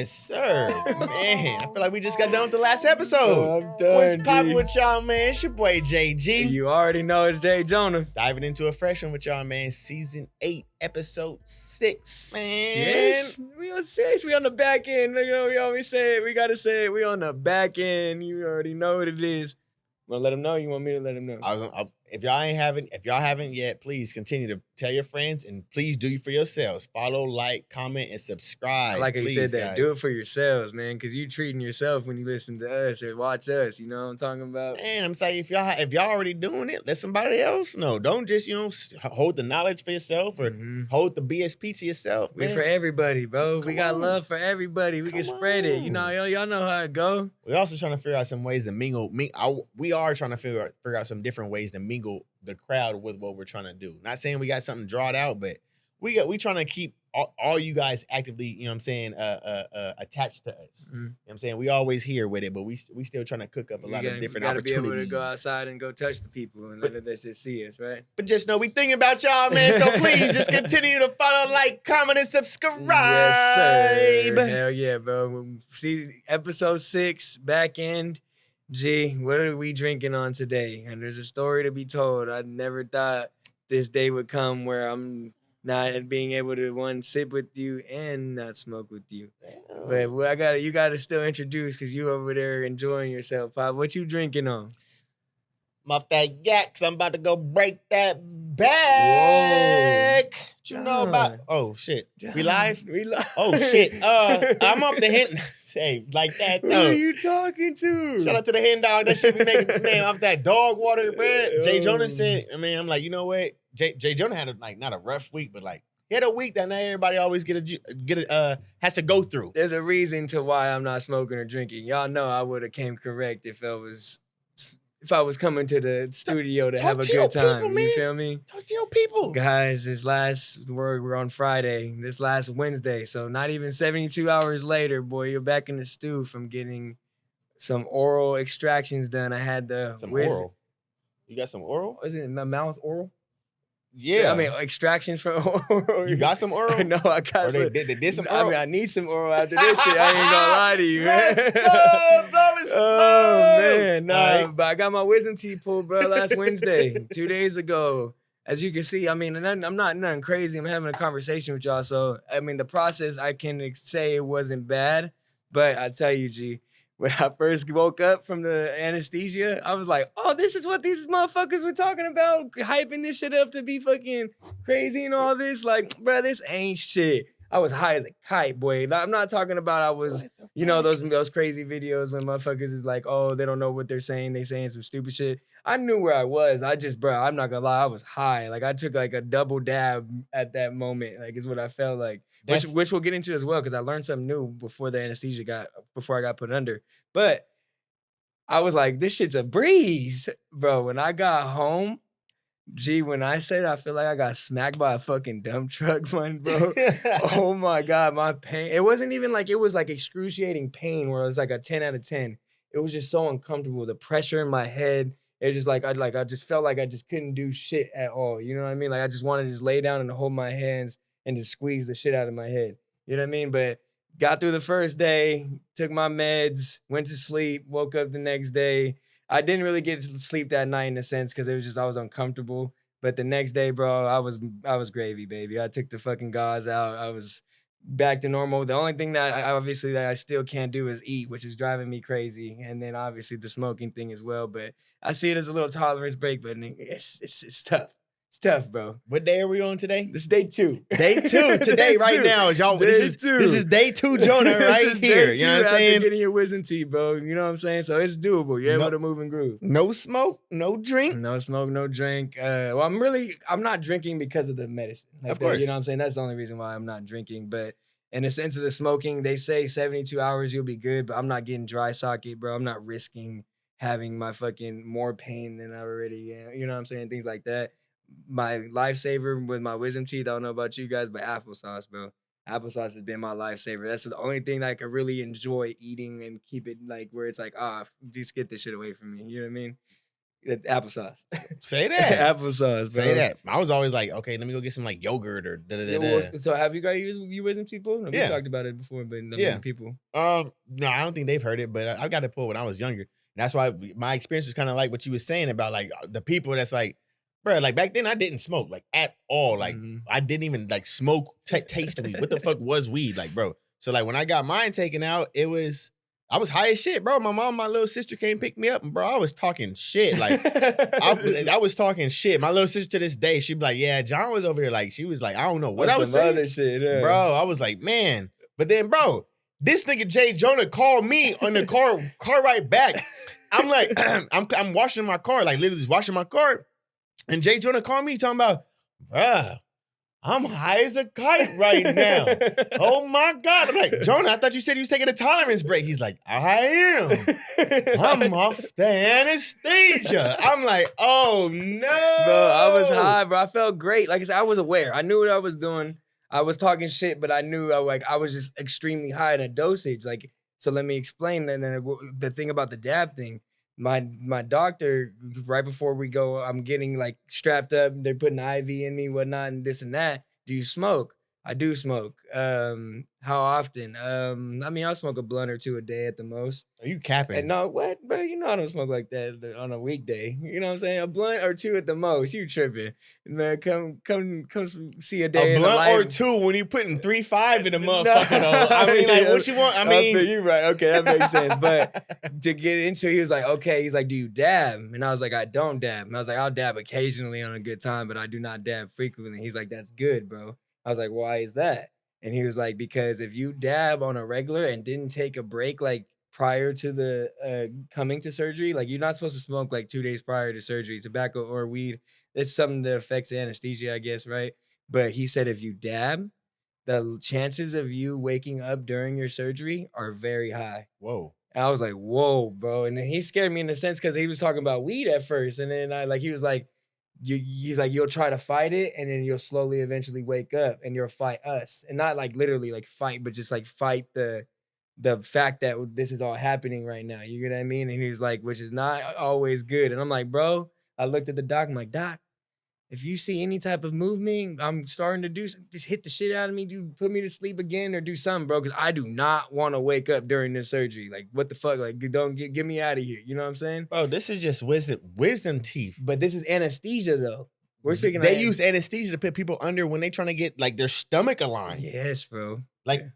Yes, sir. Man, I feel like we just got done with the last episode. Oh, I'm done, What's poppin' G. with y'all, man? It's your boy JG. You already know it's Jay Jonah. Diving into a fresh one with y'all, man. Season 8, episode 6, man. Yes, we on 6. We on the back end. You know, we always say it. We gotta say it. We on the back end. You already know what it is. Want to let them know? You want me to let them know? If y'all haven't yet, please continue to tell your friends and please do it for yourselves. Follow, like, comment, and subscribe. Like you said that, guys. do it for yourselves, man, because you treating yourself when you listen to us or watch us. You know what I'm talking about? Man, I'm saying if y'all already doing it, let somebody else know. Don't just hold the knowledge for yourself or hold the BSP to yourself. We man. for everybody, bro. We got on. love for everybody. We can spread it. You know, y'all know how it go. We're also trying to figure out some ways to mingle. We are trying to figure out some different ways to mingle the crowd with what we're trying to do. Not saying we got something drawn out, but we trying to keep all you guys actively, you know what I'm saying, attached to us. You know what I'm saying? We always here with it, but we still trying to cook up a lot of different opportunities. You gotta be able to go outside and go touch the people and let them just see us, right? But just know we thinking about y'all, man. So please just continue to follow, like, comment, and subscribe. Yes, sir. Hell yeah, bro. See, episode 6, back end. G, what are we drinking on today? And there's a story to be told. I never thought this day would come where I'm not being able to sip with you and not smoke with you. Damn. But you gotta still introduce because you over there enjoying yourself, Pop. What you drinking on? I'm off that yak, cause I'm about to go break that back. What you know about? Oh shit, we live? We live. Oh shit. I'm off the hint. Hey, like that. Who are you talking to? Shout out to the hen dog. That shit we making, man, off that dog water, man. Jay Jonah said, I mean, I'm like, you know what? Jay Jonah had not a rough week, but like he had a week that not everybody always has to go through. There's a reason to why I'm not smoking or drinking. Y'all know I would have came correct if I was coming to the studio to have a good time. People, you feel me? Talk to your people. Guys, we're on Friday, this last Wednesday. So not even 72 hours later, boy, you're back in the stew from getting some oral extractions done. I had oral. You got some oral? Is it my mouth oral? Yeah. I mean, extractions from oral. You got some oral? No, I got some. They did some oral? I mean, I need some oral after this shit. I ain't gonna lie to you, man. Oh, man. Nah, right. But I got my wisdom teeth pulled, bro, last Wednesday, 2 days ago. As you can see, I mean, I'm not nothing crazy. I'm having a conversation with y'all. So, I mean, the process, I can say it wasn't bad. But I tell you, G, when I first woke up from the anesthesia, I was like, oh, this is what these motherfuckers were talking about, hyping this shit up to be fucking crazy and all this. Like, bro, this ain't shit. I was high as a kite, boy. I'm not talking about I was, you know, those crazy videos when motherfuckers is like, oh, they don't know what they're saying. They saying some stupid shit. I knew where I was. Bro, I'm not gonna lie, I was high. Like, I took like a double dab at that moment. Like, is what I felt like. Which we'll get into as well, because I learned something new before I got put under. But I was like, this shit's a breeze. Bro, when I got home, G, when I said I feel like I got smacked by a fucking dump truck, man, bro. Oh my God, my pain. It wasn't even like, it was like excruciating pain where it was like a 10 out of 10. It was just so uncomfortable. The pressure in my head, it just like, I just felt like I just couldn't do shit at all. You know what I mean? Like I just wanted to just lay down and hold my hands and just squeeze the shit out of my head. You know what I mean? But got through the first day, took my meds, went to sleep, woke up the next day. I didn't really get to sleep that night in a sense because it was just I was uncomfortable. But the next day, bro, I was gravy, baby. I took the fucking gauze out. I was back to normal. The only thing that I still can't do is eat, which is driving me crazy. And then obviously the smoking thing as well. But I see it as a little tolerance break, but it's tough. It's tough, bro. What day are we on today? This is day 2. Day 2 today, right now, y'all. This is day 2, Jonah, right here. You know what I'm saying? After getting your wisdom teeth, bro. You know what I'm saying? So it's doable. You're able to move and groove. No smoke, no drink. No smoke, no drink. Well, I'm not drinking because of the medicine. Like of course. You know what I'm saying? That's the only reason why I'm not drinking. But in the sense of the smoking, they say 72 hours you'll be good, but I'm not getting dry socket, bro. I'm not risking having my fucking more pain than I already am. You know what I'm saying? Things like that. My lifesaver with my wisdom teeth, I don't know about you guys, but applesauce, bro. Applesauce has been my lifesaver. That's the only thing that I could really enjoy eating and keep it like where it's like, just get this shit away from me. You know what I mean? It's applesauce. Say that. Applesauce, bro. Say that. I was always like, okay, let me go get some like yogurt or da da da Yeah, da. so have you guys used wisdom teeth before? No, we Yeah. talked about it before, but Yeah. people. No, I don't think they've heard it, but I got it pulled when I was younger. And that's why my experience was kind of like what you were saying about like the people that's like, bro, like back then I didn't smoke like at all. Like I didn't even like smoke, taste weed. What the fuck was weed? Like, bro. So like when I got mine taken out, I was high as shit, bro. My mom, my little sister came pick me up, and bro, I was talking shit. Like I was talking shit. My little sister to this day, she'd be like, "Yeah, John was over there." Like she was like, I don't know what I was saying, other shit, yeah. bro. I was like, man. But then, bro, this nigga Jay Jonah called me on the car ride back. I'm like, I'm washing my car, like literally just washing my car, and Jay Jonah called me talking about, bruh, I'm high as a kite right now. Oh my God. I'm like, Jonah, I thought you said you was taking a tolerance break. He's like, I am. I'm off the anesthesia. I'm like, oh no. Bro, I was high, bro. I felt great. Like I said, I was aware. I knew what I was doing. I was talking shit, but I knew I was just extremely high in a dosage. Like, so let me explain then the thing about the dab thing. My doctor, right before we go, I'm getting like strapped up. They're putting IV in me, whatnot, and this and that. Do you smoke? I do smoke. How often? I mean, I'll smoke a blunt or two a day at the most. Are you capping? And no, what? But you know I don't smoke like that on a weekday. You know what I'm saying? A blunt or two at the most. You tripping. Man, come see a day in the life. A blunt or two when you putting 3-5 in a motherfucker though. I mean, like, what you want? I mean, you're right. Okay, that makes sense. But to get into it, he was like, okay, he's like, do you dab? And I was like, I don't dab. And I was like, I'll dab occasionally on a good time, but I do not dab frequently. He's like, that's good, bro. I was like, why is that? And he was like, because if you dab on a regular and didn't take a break, like prior to the coming to surgery, like you're not supposed to smoke like 2 days prior to surgery, tobacco or weed. It's something that affects the anesthesia, I guess, right? But he said if you dab, the chances of you waking up during your surgery are very high. Whoa. And I was like, whoa, bro. And then he scared me in a sense because he was talking about weed at first. And then he was like, he's like, you'll try to fight it and then you'll slowly eventually wake up and you'll fight us. And not like literally like fight, but just like fight the fact that this is all happening right now. You get what I mean? And he's like, which is not always good. And I'm like, bro, I looked at the doc. I'm like, doc, if you see any type of movement, I'm starting to just hit the shit out of me, put me to sleep again or do something, bro. Cause I do not want to wake up during this surgery. Like, what the fuck? Like, don't get me out of here. You know what I'm saying? Bro, this is just wisdom teeth. But this is anesthesia though. We're speaking They use anesthesia to put people under when they trying to get like their stomach aligned. Yes, bro. Like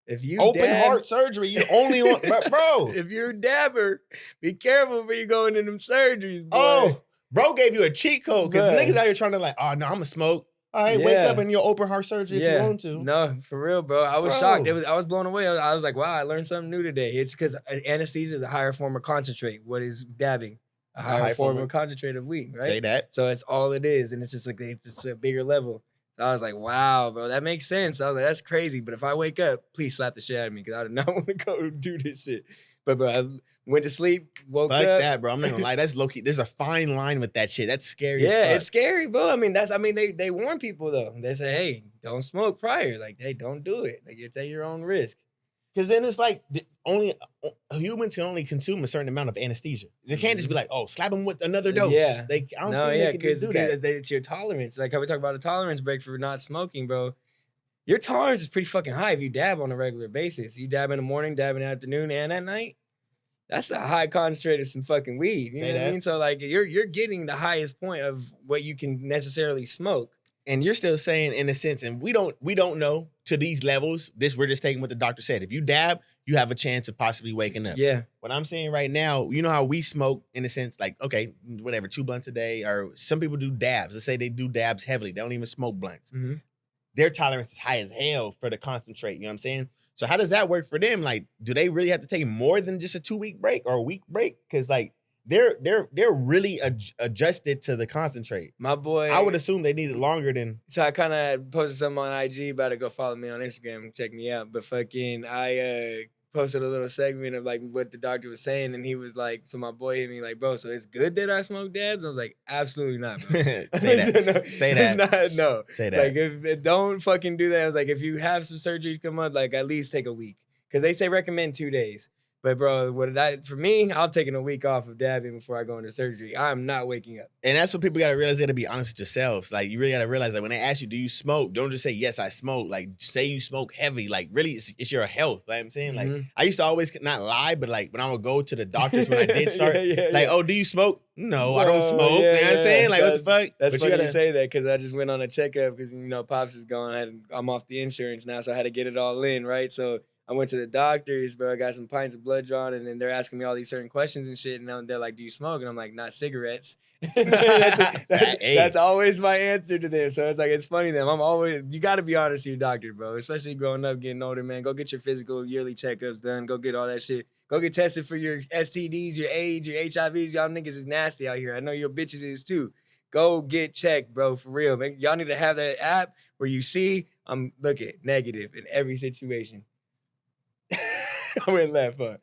if you open heart surgery, you only want, bro. If you're a dabber, be careful when you go into them surgeries, boy. Oh, bro gave you a cheat code because niggas out here trying to like, oh no, I'm gonna smoke. All right, wake up and you'll open heart surgery if you want to. No, for real, bro. I was shocked. I was blown away. I was like, wow, I learned something new today. It's because anesthesia is a higher form of concentrate. What is dabbing? A higher form of concentrate of weed, right? Say that. So it's all it is, and it's just like it's a bigger level. So I was like, wow, bro, that makes sense. I was like, that's crazy. But if I wake up, please slap the shit out of me because I do not want to go do this shit. But bro, I went to sleep, woke up. Fuck that, bro. I'm not gonna lie. That's low key. There's a fine line with that shit. That's scary. Yeah, it's scary, bro. I mean, they warn people though. They say, hey, don't smoke prior. Like, hey, don't do it. Like, you're taking your own risk. Because then it's like humans can only consume a certain amount of anesthesia. They can't just be like, oh, slap them with another dose. Yeah. I don't think they can do that. It's your tolerance. Like how we talk about a tolerance break for not smoking, bro. Your tolerance is pretty fucking high if you dab on a regular basis. You dab in the morning, dab in the afternoon, and at night. That's a high concentrate of some fucking weed. You know what I mean? So like you're getting the highest point of what you can necessarily smoke. And you're still saying, in a sense, and we don't know to these levels. We're just taking what the doctor said. If you dab, you have a chance of possibly waking up. Yeah. What I'm saying right now, you know how we smoke, in a sense, like, okay, whatever, 2 blunts a day, or some people do dabs. Let's say they do dabs heavily. They don't even smoke blunts. Mm-hmm. Their tolerance is high as hell for the concentrate. You know what I'm saying? So how does that work for them? Like, do they really have to take more than just a 2-week break or a week break? Because like they're really adjusted to the concentrate. My boy, I would assume they need it longer than. So I kind of posted something on IG. About to go follow me on Instagram and check me out. But fucking, I posted a little segment of like what the doctor was saying, and he was like, so my boy hit me like, bro, so it's good that I smoke dabs? I was like, absolutely not, bro. Say that. No, Say that. It's not, no. Say that. Like, if don't fucking do that. I was like, if you have some surgeries come up, like at least take a week, because they say recommend 2 days. But bro, for me, I'm taking a week off of dabbing before I go into surgery. I'm not waking up. And that's what people gotta realize. They gotta be honest with yourselves. Like you really gotta realize that when they ask you, "Do you smoke?" Don't just say yes, I smoke. Like say you smoke heavy. Like really, it's your health. Like I'm saying, like I used to always not lie, but like when I would go to the doctors when I did start, oh, do you smoke? No, I don't smoke. You know what I'm saying? Like what the fuck? That's but funny you say that because I just went on a checkup because Pops is gone. I'm off the insurance now, so I had to get it all in, right? So I went to the doctors, bro. I got some pints of blood drawn, and then they're asking me all these certain questions and shit. And they're like, "Do you smoke?" And I'm like, "Not cigarettes." That's always my answer to them. So it's funny that you got to be honest to your doctor, bro. Especially growing up, getting older, man. Go get your physical yearly checkups done. Go get all that shit. Go get tested for your STDs, your AIDS, your HIVs. Y'all niggas is nasty out here. I know your bitches is too. Go get checked, bro, for real, man. Y'all need to have that app where you see I'm looking negative in every situation. I went that far.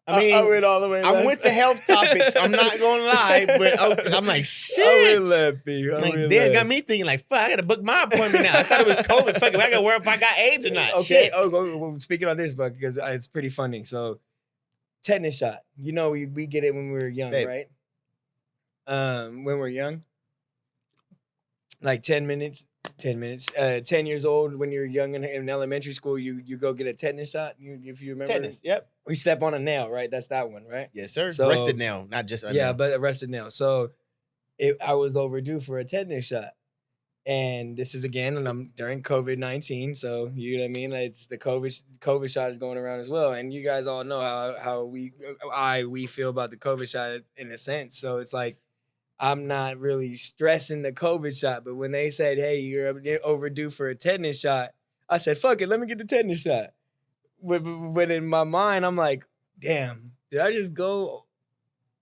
I mean, I went all the way. I'm with the health topics. I'm not gonna lie, but I'm like, shit. I went left, B. Like, damn, got me thinking like, fuck, I gotta book my appointment now. I thought it was COVID. Fuck it, I gotta worry if I got AIDS or not. Okay. Shit. Well, speaking on this, but because it's pretty funny. So, tetanus shot. We get it when we were young, right? When we're young, like 10 minutes. 10 years old when you're young in elementary school, you go get a tetanus shot. If you remember, tetanus. Yep. We step on a nail, right? That's that one, right? Yes, sir. So, arrested nail, not just a nail. but arrested nail. So, I was overdue for a tetanus shot, and this is again, and I'm during COVID-19. So you know what I mean? Like it's the COVID shot is going around as well, and you guys all know how we feel about the COVID shot in a sense. So it's like, I'm not really stressing the COVID shot, but when they said, "Hey, you're overdue for a tetanus shot," I said, "Fuck it, let me get the tetanus shot." But in my mind, I'm like, "Damn, did I just go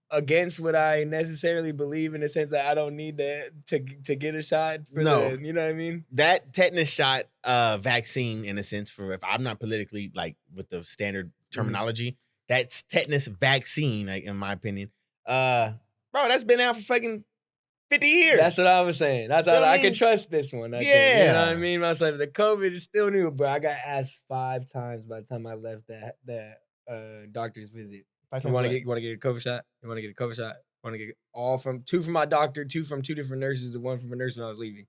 against what I necessarily believe in the sense that I don't need to get a shot?" You know what I mean? That tetanus shot vaccine, in a sense, for if I'm not politically like with the standard terminology, that's tetanus vaccine, like in my opinion. Bro, that's been out for fucking 50 years. That's what I was saying. That's how I can trust this one. I think. You know what I mean? I was like, the COVID is still new, bro. I got asked 5 times by the time I left that doctor's visit. You want to get a COVID shot? You want to get a COVID shot? Want to get two from my doctor, 2 from 2 different nurses, and 1 from a nurse when I was leaving.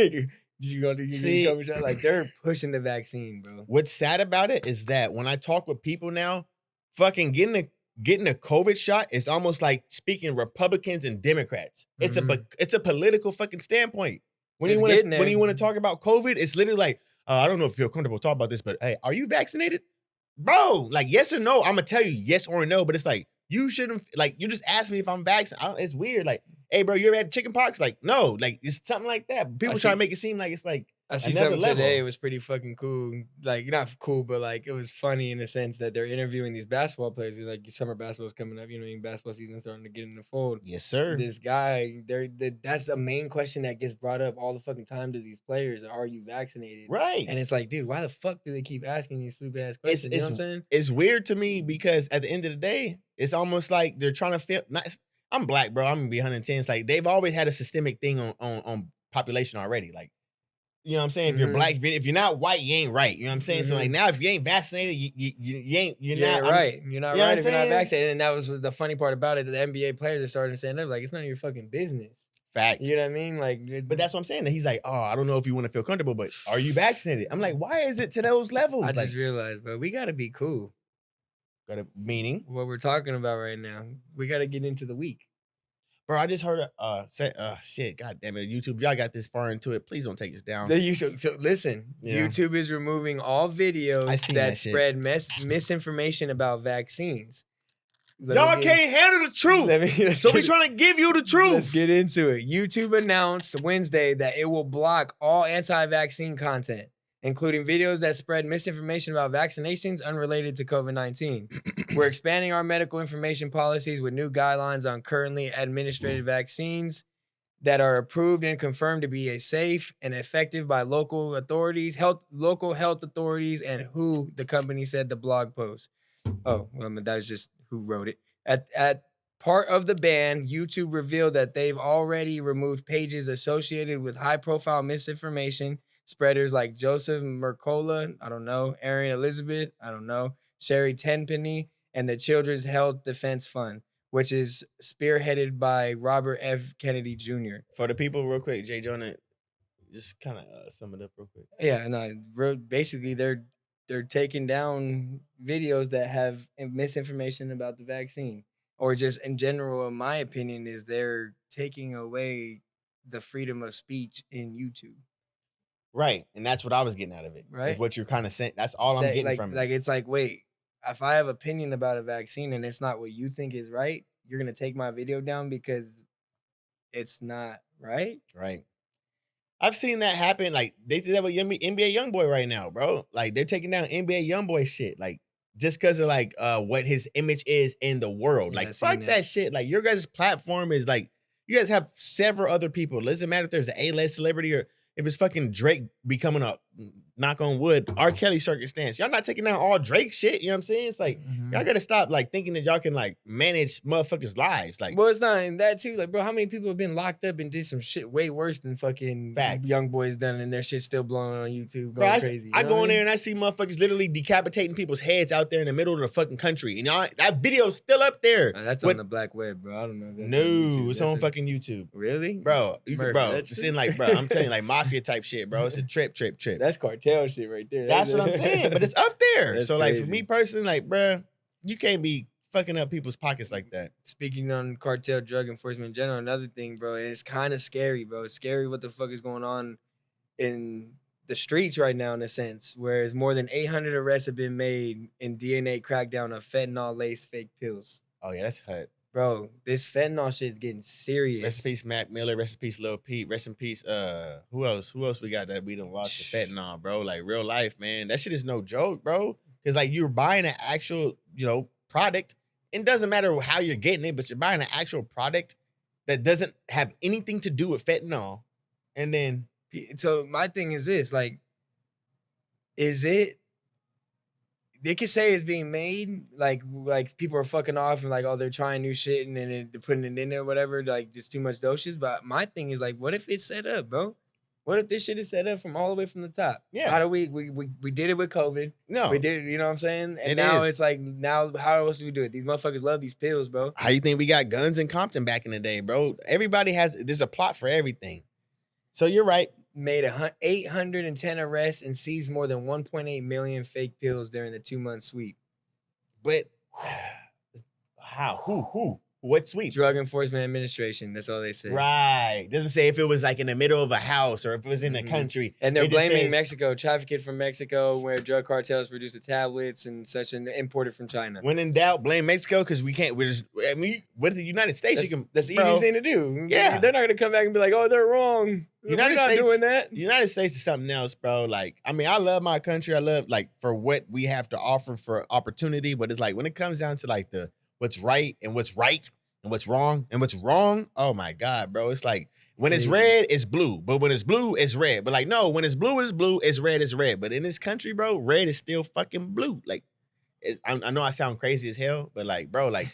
You get a COVID shot? Like they're pushing the vaccine, bro. What's sad about it is that when I talk with people now, fucking getting a COVID shot is almost like speaking Republicans and Democrats. It's a political fucking standpoint. When you want to talk about COVID, it's literally like, I don't know if you feel comfortable talking about this, but hey, are you vaccinated? Bro, like yes or no, I'm gonna tell you yes or no, but it's like you shouldn't, like you just asked me if I'm vaccinated. It's weird. Like, hey, bro, you ever had chicken pox? Like, no, like it's something like that. People try to make it seem like it's like I see something today. It was pretty fucking cool. Like not cool, but like it was funny in the sense that they're interviewing these basketball players. Like summer basketball's coming up. Basketball season starting to get in the fold. Yes, sir. This guy, that's the main question that gets brought up all the fucking time to these players. Are you vaccinated? Right. And it's like, dude, why the fuck do they keep asking these stupid ass questions? You know what I'm saying? It's weird to me because at the end of the day, it's almost like they're trying to feel. I'm black, bro. I'm gonna be 110. It's like they've always had a systemic thing on population already. Like, you know what I'm saying? If you're black, if you're not white, you ain't right. You know what I'm saying? So like now, if you ain't vaccinated, you're not right. You're not right if you're not vaccinated. And that was the funny part about it. The NBA players are starting to stand up like it's none of your fucking business. Fact. You know what I mean? Like, but that's what I'm saying. That he's like, oh, I don't know if you want to feel comfortable, but are you vaccinated? I'm like, why is it to those levels? I just realized, bro, we gotta be cool. Meaning what we're talking about right now. We gotta get into the week. Bro, I just heard shit, god damn it, YouTube, y'all got this far into it. Please don't take us down. So listen, YouTube is removing all videos that spread misinformation about vaccines. Y'all can't handle the truth. So we're trying to give you the truth. Let's get into it. YouTube announced Wednesday that it will block all anti-vaccine content, including videos that spread misinformation about vaccinations unrelated to COVID-19. We're expanding our medical information policies with new guidelines on currently administered vaccines that are approved and confirmed to be safe and effective by local authorities, local health authorities, and WHO, the company said the blog post. Oh, well, that was just who wrote it. At part of the ban, YouTube revealed that they've already removed pages associated with high-profile misinformation. Spreaders like Joseph Mercola, I don't know, Aaron Elizabeth, I don't know, Sherry Tenpenny, and the Children's Health Defense Fund, which is spearheaded by Robert F. Kennedy Jr. For the people, real quick, Jay Jonah, just kind of sum it up real quick. Yeah, no, basically they're taking down videos that have misinformation about the vaccine, or just in general, in my opinion, is they're taking away the freedom of speech in YouTube. Right, and that's what I was getting out of it. Is Right? what you're kind of saying. That's all I'm That, getting from it. it's like, wait, if I have opinion about a vaccine and it's not what you think is right, you're gonna take my video down because it's not right? Right. I've seen that happen. Like they did that with NBA YoungBoy right now, bro. Like they're taking down NBA YoungBoy shit. Like just because of like what his image is in the world. Yeah, I Like seen fuck that. that shit. Like your guys' platform is like you guys have several other people. It doesn't matter if there's an A-list celebrity or if it's fucking Drake becoming a knock on wood, R. Kelly circumstance. Y'all not taking down all Drake shit. You know what I'm saying? It's like y'all gotta stop like thinking that y'all can like manage motherfuckers' lives. Like Well, it's not in that too. Like, bro, how many people have been locked up and did some shit way worse than fucking Fact. young boys done, and their shit still blowing on YouTube, bro, going crazy. I You know go what in I there mean? and I see motherfuckers literally decapitating people's heads out there in the middle of the fucking country. And y'all, that video's still up there. That's on the black web, bro. I don't know. If that's on No, YouTube. it's That's on fucking YouTube. Really, Bro, you can, Murphy, bro, that's it's true? in like, bro, I'm telling you, like mafia type shit, bro. It's a trip. That's cartel shit right there. That's what I'm saying, but it's up there. That's So like for crazy. me personally, like, bro, you can't be fucking up people's pockets like that. Speaking on cartel drug enforcement in general, another thing, bro, and it's kind of scary, bro. It's scary what the fuck is going on in the streets right now, in a sense, whereas more than 800 arrests have been made in DNA crackdown of fentanyl-laced fake pills. Oh yeah, that's hot. Bro, this fentanyl shit is getting serious. Rest in peace, Mac Miller. Rest in peace, Lil Pete. Rest in peace. Who else? Who else we got that we done lost to fentanyl, bro? Like real life, man. That shit is no joke, bro. Because like you're buying an actual, product. It doesn't matter how you're getting it, but you're buying an actual product that doesn't have anything to do with fentanyl. And then So my thing is this, like, is it? They could say it's being made, like people are fucking off and like, oh, they're trying new shit and then they're putting it in there or whatever, like just too much doses. But my thing is like, what if it's set up, bro? What if this shit is set up from all the way from the top? Yeah. How do we did it with COVID? No. We did it, you know what I'm saying? And It now is. it's like, now how else do we do it? These motherfuckers love these pills, bro. How you think we got guns in Compton back in the day, bro? There's a plot for everything. So you're right. Made 810 arrests and seized more than 1.8 million fake pills during the 2-month sweep. But how? Who? What sweep? Drug Enforcement Administration. That's all they say. Right. Doesn't say if it was like in the middle of a house or if it was in the country. And they're It just blaming says- Mexico, trafficked from Mexico, where drug cartels produce the tablets and such, and imported from China. When in doubt, blame Mexico because we can't. With the United States, That's the bro, easiest thing to do. Yeah. They're not gonna come back and be like, "Oh, they're wrong." United We're not States doing that. The United States is something else, bro. Like, I mean, I love my country. I love like for what we have to offer for opportunity. But it's like when it comes down to like what's right and what's right and what's wrong and what's wrong. Oh my God, bro. It's like when it's red, it's blue. But when it's blue, it's red. But like, no, when it's blue, it's red, it's red. But in this country, bro, red is still fucking blue. Like, I know I sound crazy as hell, but like, bro, like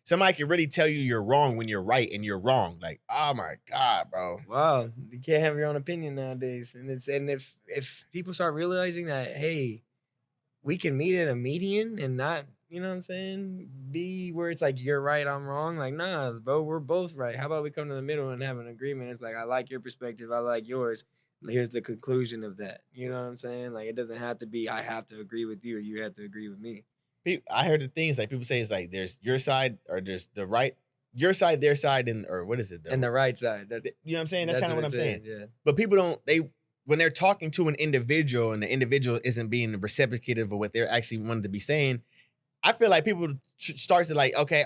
somebody can really tell you you're wrong when you're right and you're wrong. Like, oh my God, bro. Wow, you can't have your own opinion nowadays. And if people start realizing that, hey, we can meet at a median and not, you know what I'm saying, be where it's like you're right, I'm wrong. Like, nah, bro, we're both right. How about we come to the middle and have an agreement? It's like, I like your perspective, I like yours. Here's the conclusion of that. You know what I'm saying? Like, it doesn't have to be I have to agree with you or you have to agree with me. I heard the things like people say it's like there's your side or there's the right, your side, their side, or what is it though? And the right side. You know what I'm saying? That's kind of what I'm saying. Yeah. But people don't, when they're talking to an individual and the individual isn't being receptive of what they're actually wanting to be saying, I feel like people start to like, okay,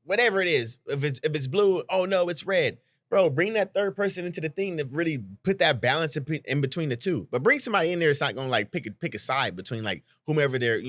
whatever it is, if it's blue, oh no, it's red. Bro, bring that third person into the thing to really put that balance in between the two. But bring somebody in there that's not gonna like pick a side between like whomever they're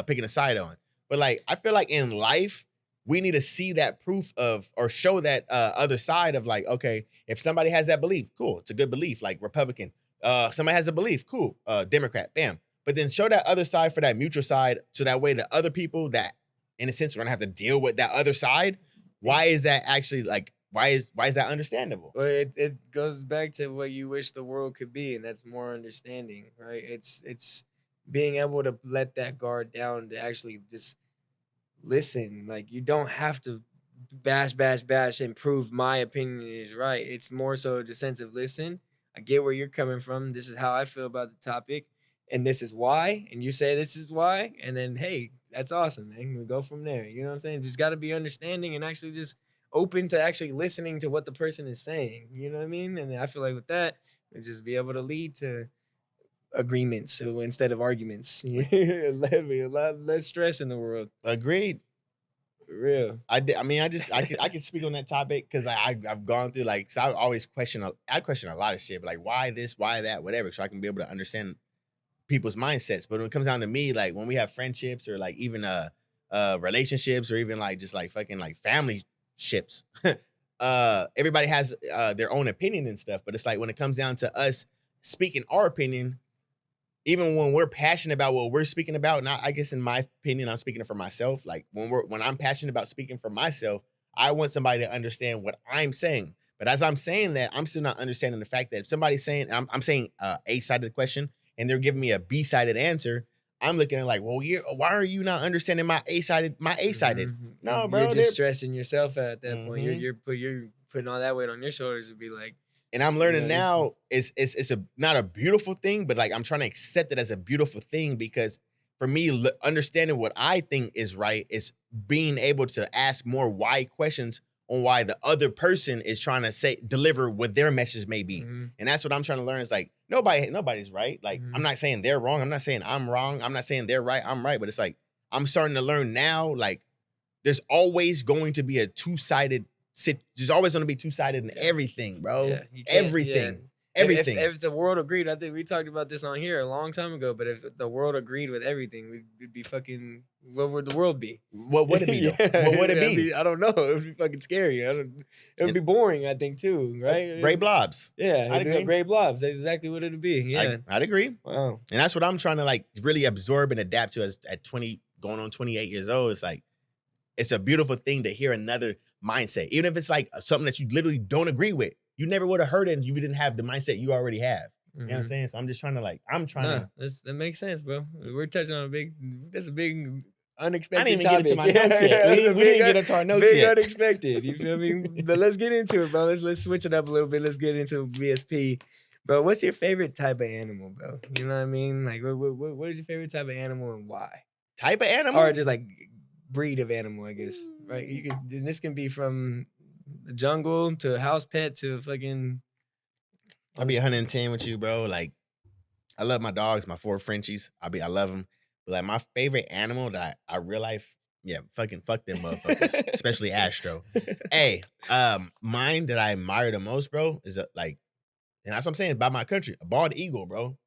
picking a side on. But like I feel like in life we need to see that proof of or show that other side of like, okay, if somebody has that belief, cool, it's a good belief, like Republican. Somebody has a belief, cool, Democrat, bam. But then show that other side for that mutual side, so that way the other people that, in a sense, are gonna have to deal with that other side. Why is that actually like? Why is that understandable? Well, it goes back to what you wish the world could be, and that's more understanding, right? It's being able to let that guard down to actually just listen. Like you don't have to bash and prove my opinion is right. It's more so the sense of listen. I get where you're coming from. This is how I feel about the topic, and this is why. And you say this is why, and then hey, that's awesome, man. We go from there. You know what I'm saying? Just got to be understanding and actually just open to actually listening to what the person is saying. You know what I mean? And I feel like with that, we just be able to lead to agreements so instead of arguments. Be a lot less stress in the world. Agreed. For real. I mean, I could speak on that topic because I've gone through like, so I always question I question a lot of shit, but like why this, why that, whatever, so I can be able to understand people's mindsets. But when it comes down to me, like when we have friendships or like even relationships or even like just like fucking like family ships, everybody has their own opinion and stuff. But it's like when it comes down to us speaking our opinion, even when we're passionate about what we're speaking about, and I guess in my opinion, I'm speaking for myself. Like when I'm passionate about speaking for myself, I want somebody to understand what I'm saying. But as I'm saying that, I'm still not understanding the fact that if somebody's saying, I'm saying A-sided question and they're giving me a B-sided answer, I'm looking at like, well, why are you not understanding my A-sided? No, bro. You're just stressing yourself at that point. Mhm. You're putting all that weight on your shoulders to be like, And I'm learning now it's a not a beautiful thing, but like I'm trying to accept it as a beautiful thing because for me, understanding what I think is right is being able to ask more why questions on why the other person is trying to deliver what their message may be. mhm, And that's what I'm trying to learn. Is like nobody's right. Like I'm not saying they're wrong. I'm not saying I'm wrong. I'm not saying they're right. I'm right. But it's like I'm starting to learn now, like there's always going to be a two-sided there's always going to be two-sided in everything, bro. yeah, you can't, Everything. Everything. If the world agreed, I think we talked about this on here a long time ago. But if the world agreed with everything, we'd be fucking. What would the world be? What would it be? Though? What would it be? I don't know. It would be fucking scary. It would be boring. I think too. Right? Gray blobs. Yeah, I'd agree. gray blobs. That's exactly what it'd be. Yeah, I'd agree. Wow. And that's what I'm trying to like really absorb and adapt to as at 20, going on 28 years old. It's like it's a beautiful thing to hear another mindset, even if it's like something that you literally don't agree with. You never would have heard it if you didn't have the mindset you already have. You know what I'm saying? So I'm just trying to like, that makes sense, bro. We're touching on that's a big unexpected I didn't even topic. get into my notes yet. We didn't get into our notes big yet. Unexpected. You feel me? But let's get into it, bro. Let's switch it up a little bit. Let's get into BSP. Bro, what's your favorite type of animal, bro? You know what I mean? Like, what is your favorite type of animal and why? Type of animal? Or just like breed of animal, I guess. Right? This can be from the jungle to a house pet to fucking. I'll be 110 with you, bro. Like, I love my dogs, my 4 Frenchies. I love them. But like my favorite animal that I real life, yeah, fuck them motherfuckers, especially Astro. Hey, mine that I admire the most, bro, is like, and that's what I'm saying about my country, a bald eagle, bro.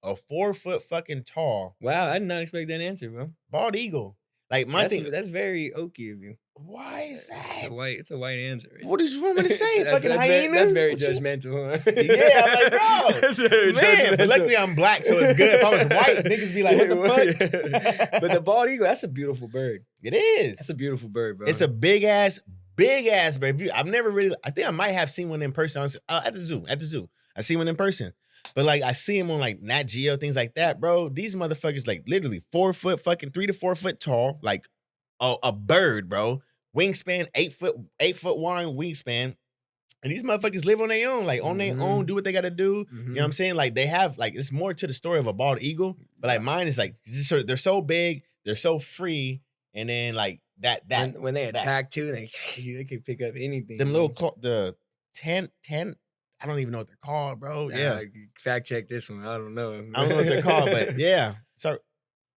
A 4 foot fucking tall. Wow, I did not expect that answer, bro. Bald eagle. Like that's very oaky of you. Why is that? It's a white answer. Right? What did you want me to say? Fucking hyena? That's very judgmental. Huh? Yeah, I'm like, bro, man. But luckily I'm black, so it's good. If I was white, niggas be like, what the fuck? But the bald eagle, that's a beautiful bird. It is. That's a beautiful bird, bro. It's a big ass bird. I've never really. I think I might have seen one in person at the zoo. I see one in person. But like I see him on like Nat Geo, things like that, bro. These motherfuckers like literally 4 foot fucking 3 to 4 foot tall, like a bird, bro. Wingspan 8 foot wide wingspan. And these motherfuckers live on their own, like on their own, do what they gotta do. You know what I'm saying? Like they have like it's more to the story of a bald eagle, but like mine is like they're so big, they're so free, and then like that when they attack too, they can pick up anything. Them little the 10. I don't even know what they're called, bro. Yeah. Fact check this one. I don't know. I don't know what they're called, but yeah. So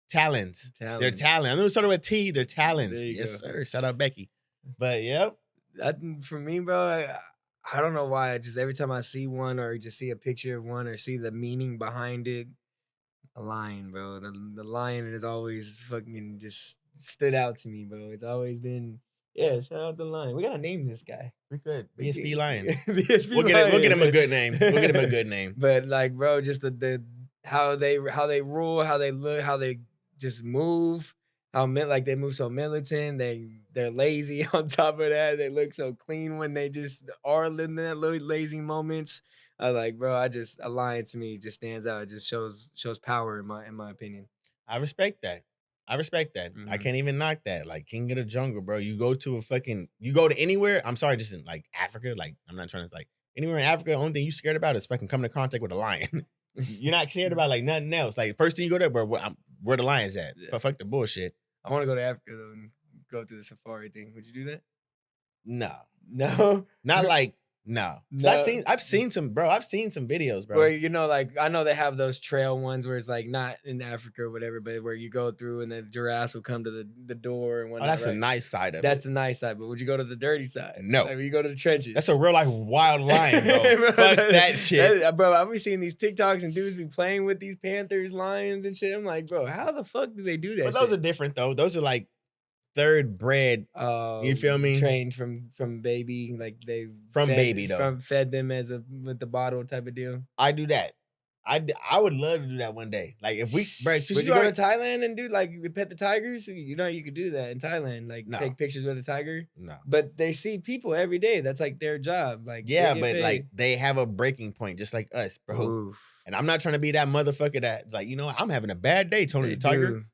talons. They're talons. I know it started with T. They're talons. Yes, sir. Shout out Becky. But yep. For me, bro, I don't know why. Just every time I see one or just see a picture of one or see the meaning behind it, a lion, bro. The lion has always fucking just stood out to me, bro. It's always been. Yeah, shout out the lion. We gotta name this guy. We could. BSP Lion. BSP We'll get him a good name. We'll get him a good name. But like, bro, just the how they rule, how they look, how they just move, like they move so militant. They're lazy on top of that. They look so clean when they just are living that little lazy moments. I like, bro. A lion to me just stands out. It just shows power in my opinion. I respect that. I respect that. I Mhm. can't even knock that. Like King of the Jungle, bro. You go to anywhere. I'm sorry, just in like Africa. Like I'm not trying to like anywhere in Africa. The only thing you scared about is fucking coming in contact with a lion. You're not scared about like nothing else. Like first thing you go there, bro, where the lion's at. Yeah. But fuck the bullshit. I want to go to Africa though and go through the safari thing. Would you do that? No, No. not like no. 'Cause No. I've seen some, bro. I've seen some videos, bro. Where like I know they have those trail ones where it's like not in Africa or whatever, but where you go through and then giraffes will come to the door and Oh, whatnot. that's the right? nice side of That's it. the nice side. But would you go to the dirty side? No. Like, you go to the trenches. That's a real life wild lion, bro. Fuck that shit. Bro, I've been seeing these TikToks and dudes be playing with these panthers, lions, and shit. I'm like, bro, how the fuck do they do that? But those are different though. Those are like third bred. You feel me? Trained from baby, like they fed them with the bottle type of deal. I do that. I would love to do that one day. Like if we, bro, Would you go to Thailand and do like pet the tigers? You know you could do that in Thailand, like No. take pictures with a tiger. No. But they see people every day. That's like their job. Like yeah, but like they have a breaking point just like us, bro. Oof. And I'm not trying to be that motherfucker that's like, you know what? I'm having a bad day, Tony They the Tiger. do.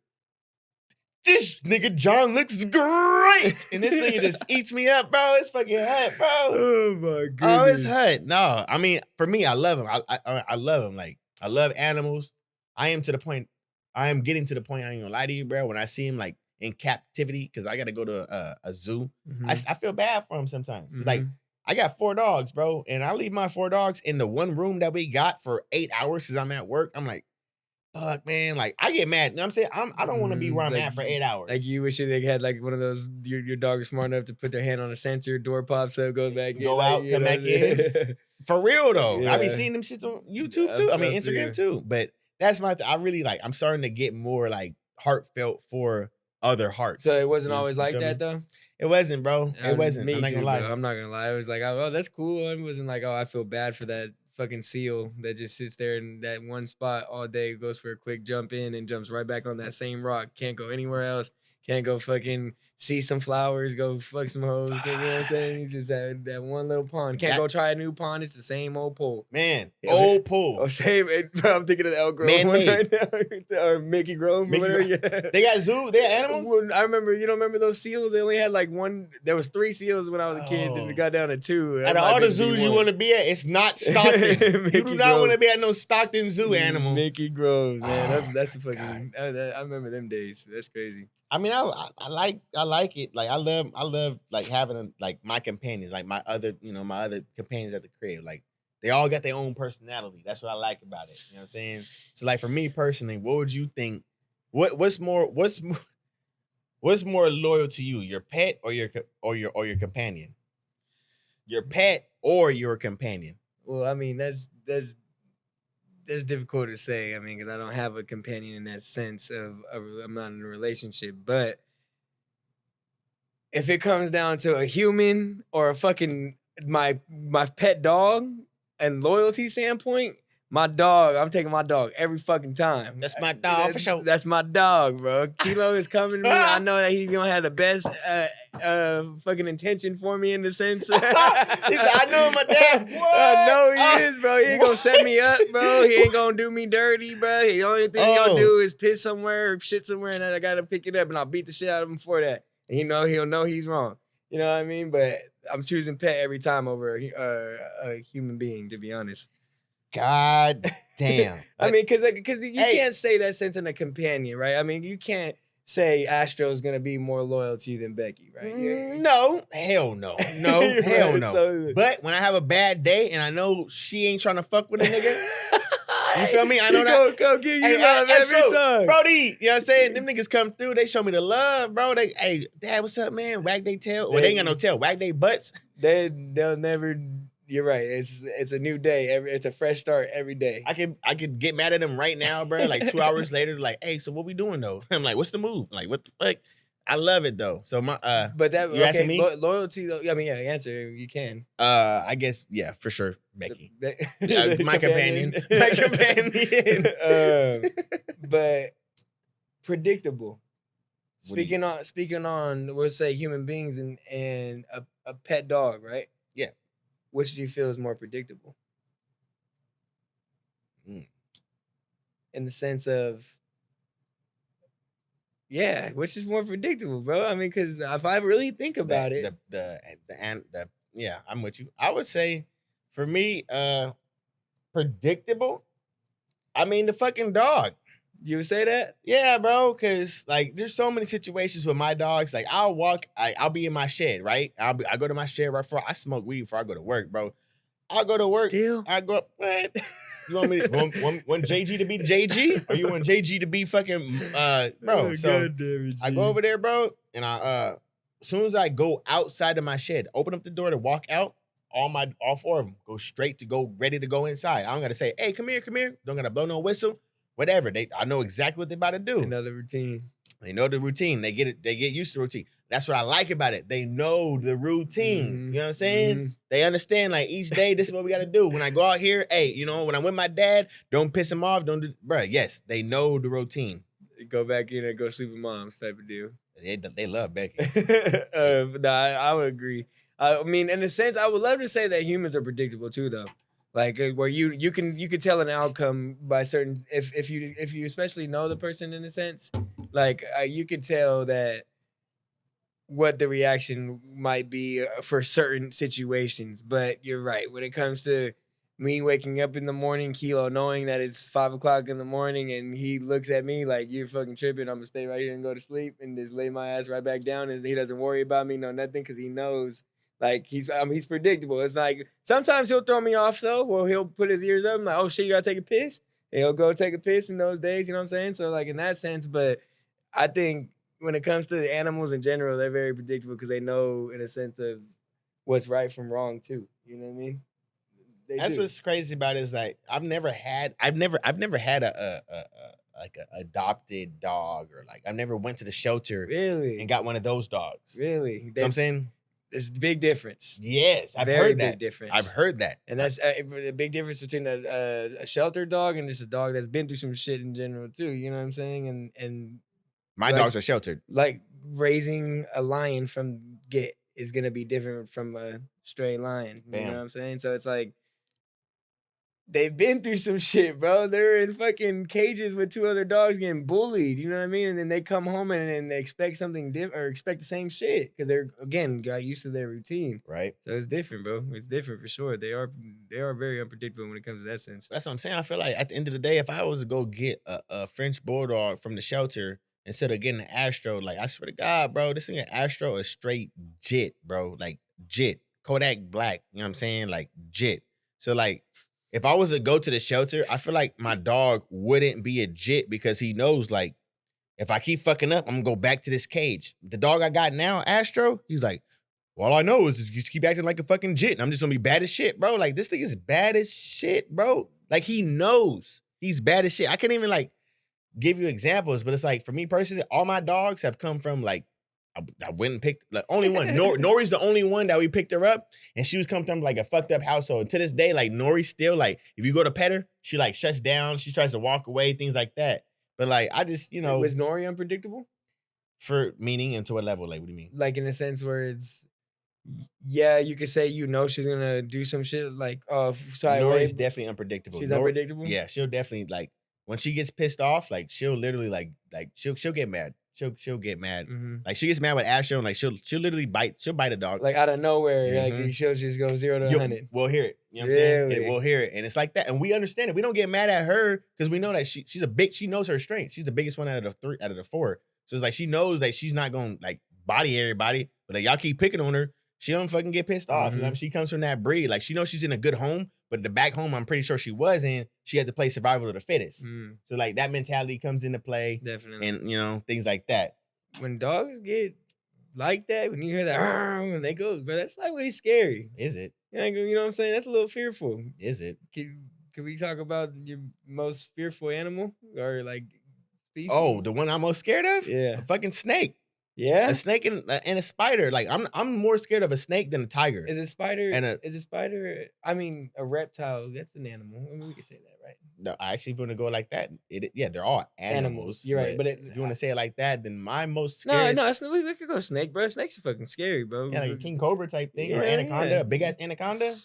This nigga John looks great. And this nigga just eats me up, bro. It's fucking hot, bro. Oh my goodness. Oh, it's hot. No, I mean, for me, I love him. I love him. Like, I love animals. I am getting to the point, I ain't gonna lie to you, bro. When I see him like in captivity, because I gotta go to a zoo, I feel bad for him sometimes. 'Cause, like, I got 4 dogs, bro, and I leave my 4 dogs in the one room that we got for 8 hours because I'm at work. I'm like, fuck, man. Like, I get mad. You know what I'm saying? I don't want to be where I'm like, at for 8 hours. Like you wish they had like one of those. Your dog is smart enough to put their hand on a sensor, door pops up, goes back, Go out, come back in. For real though, I be seeing them shits on YouTube too. I mean Instagram too. But that's I really like. I'm starting to get more like heartfelt for other hearts. So it wasn't always like that though. It wasn't, bro. It wasn't. Me I'm not too, gonna lie. bro. I'm not gonna lie. It was like, oh, that's cool. It wasn't like, oh, I feel bad for that fucking seal that just sits there in that one spot all day, goes for a quick jump in and jumps right back on that same rock. Can't go anywhere else. Can't go fucking see some flowers, go fuck some hoes. You know what I'm saying? You just had that one little pond. Can't go try a new pond. It's the same old pool. Man, old pool. Oh, same. I'm thinking of the Elk Grove one right now. Or Mickey Grove. Yeah. They got zoo. They got animals. I remember. You don't remember those seals? They only had like one. There was 3 seals when I was a kid, and it got down to 2. Out of all the zoos you want to be at, it's not Stockton. You do not want to be at no Stockton Zoo animal. Mickey Grove, man. That's a fucking. I remember them days. That's crazy. I mean, I like it. Like I love like having like my companions, like my other companions at the crib. Like they all got their own personality. That's what I like about it. You know what I'm saying? So like for me personally, what would you think? What's more loyal to you, your pet or your companion? Your pet or your companion? Well, I mean that's difficult to say. I mean, because I don't have a companion in that sense of I'm not in a relationship. But if it comes down to a human or a fucking my pet dog and loyalty standpoint, my dog, I'm taking my dog every fucking time. That's my dog for sure. That's my dog, bro. Kilo is coming to me. I know that he's gonna have the best fucking intention for me in the sense. I know my dad. I know he is, bro. He ain't gonna set me up, bro. He ain't gonna do me dirty, bro. The only thing he gonna do is piss somewhere or shit somewhere, and I gotta pick it up, and I'll beat the shit out of him for that. And he'll know he's wrong. You know what I mean? But I'm choosing pet every time over a human being, to be honest. God damn. I mean, because you can't say that sense in a companion, right? I mean, you can't say Astro's gonna be more loyal to you than Becky, right? No, hell no. No, hell no. So, but when I have a bad day and I know she ain't trying to fuck with a nigga, you feel me? I know that. Go give you love every time. Brody, you know what I'm saying? Them niggas come through, they show me the love, bro. Hey, Dad, what's up, man? Wag they tail. Well, they ain't got no tail. Wag they butts. They'll never. You're right. It's a new day. It's a fresh start every day. I could get mad at them right now, bro. Like 2 hours later, like, hey, so what we doing though? I'm like, what's the move? Like, what the fuck? I love it though. So my but that you asking me? Loyalty though. I mean, yeah, answer you can. I guess yeah, for sure, Becky. My companion. My companion. But predictable. Speaking on, we'll say human beings and a pet dog, right? Yeah. Which do you feel is more predictable? in the sense of, yeah, which is more predictable, bro. I mean, because if I really think about it, yeah, I'm with you. I would say, for me, predictable. I mean, the fucking dog. you would say that? Yeah, bro, because like there's so many situations with my dogs. Like I'll be in my shed, right? I go to my shed right before I smoke weed before I go to work, bro. I'll go to work. Still? I go, what? You want me to want JG to be JG? Or you want JG to be fucking bro? Oh, So God damn it, I go over there, bro, and I as soon as I go outside of my shed, open up the door to walk out, all four of them go straight to go ready to go inside. I don't gotta say, hey, come here. Don't gotta blow no whistle. Whatever. I know exactly what they about to do. Another routine. They know the routine. They get used to the routine. That's what I like about it. They know the routine. Mhm, You know what I'm saying? mhm. They understand like each day, this is what we gotta do. When I go out here, hey, you know, when I'm with my dad, don't piss him off. Don't do, bruh. Yes, they know the routine. Go back in and go sleep with moms type of deal. They love Becky. Nah, I would agree. I mean, in a sense, I would love to say that humans are predictable too, though. Like where you can tell an outcome by certain if you especially know the person in a sense, like you can tell that what the reaction might be for certain situations. But you're right when it comes to me waking up in the morning, Kilo knowing that it's 5 o'clock in the morning, and he looks at me like you're fucking tripping. I'm gonna stay right here and go to sleep and just lay my ass right back down, and he doesn't worry about me, no nothing, because he knows like he's predictable. It's like sometimes he'll throw me off though, or he'll put his ears up, I'm like, oh shit, you gotta take a piss. And he'll go take a piss in those days, you know what I'm saying? So like in that sense, but I think when it comes to animals in general, they're very predictable because they know in a sense of what's right from wrong too. You know what I mean? That's what's crazy about it is like I've never had a like a adopted dog, or like I've never went to the shelter really and got one of those dogs. Really. You know what I'm saying? It's a big difference. Yes, I've Very heard that. big difference. I've heard that. And that's a big difference between a shelter dog and just a dog that's been through some shit in general too. You know what I'm saying? And My like- dogs are sheltered. like raising a lion from get is gonna be different from a stray lion. You Bam. know what I'm saying? So it's like they've been through some shit, bro. They're in fucking cages with two other dogs getting bullied. You know what I mean? And then they come home and they expect something different or expect the same shit because they're again got used to their routine. Right. So it's different, bro. It's different for sure. They are very unpredictable when it comes to that sense. That's what I'm saying. I feel like at the end of the day, if I was to go get a French bulldog from the shelter instead of getting an Astro, like I swear to God, bro, this thing an Astro is straight jit, bro. Like jit. Kodak black. You know what I'm saying? Like jit. So like if I was to go to the shelter, I feel like my dog wouldn't be a jit because he knows like if I keep fucking up, I'm gonna go back to this cage. The dog I got now, Astro, he's like, well, all I know is you just keep acting like a fucking jit, and I'm just gonna be bad as shit, bro. Like this thing is bad as shit, bro. Like he knows he's bad as shit. I can't even like give you examples, but it's like for me personally, all my dogs have come from like I went and picked like only one. Nori's the only one that we picked her up, and she was coming from like a fucked up household. And to this day, like Nori still like if you go to pet her, she like shuts down. She tries to walk away, things like that. But like I just Was Nori unpredictable? For meaning and to what level? Like what do you mean? Like in a sense where it's yeah, you could say she's gonna do some shit like Nori's definitely unpredictable. She's unpredictable. Yeah, she'll definitely like when she gets pissed off, like she'll literally like she'll get mad. She'll get mad. Mm-hmm. Like she gets mad with Astro, and like she'll literally bite. She'll bite a dog. Like out of nowhere, Mhm. like she'll just go 0 to 100. We'll hear it. You know what I'm saying? Really? We'll hear it, and it's like that, and we understand it. We don't get mad at her because we know that she's a big. She knows her strength. She's the biggest one out of the four. So it's like she knows that she's not gonna like body everybody, but like y'all keep picking on her, she don't fucking get pissed off. You know, she comes from that breed. Like she knows she's in a good home, but the back home I'm pretty sure she was in, she had to play survival of the fittest. So like that mentality comes into play, Definitely. and things like that. When dogs get like that, when you hear that and they go, but that's like way scary. Is it? You know what I'm saying? That's a little fearful. Is it? Can we talk about your most fearful animal or like species? Oh, the one I'm most scared of? Yeah. A fucking snake. Yeah. A snake and a spider. Like I'm more scared of a snake than a tiger. Is a spider? Is a spider? I mean, a reptile. That's an animal. I mean, we can say that, right? No, I actually want to go like that. Yeah, they're all animals. You're right, but if you want to say it like that, then my most scary. No, we could go snake, bro. Snake's fucking scary, bro. Yeah, like a king cobra type thing, or Yeah, anaconda, yeah. a big ass anaconda.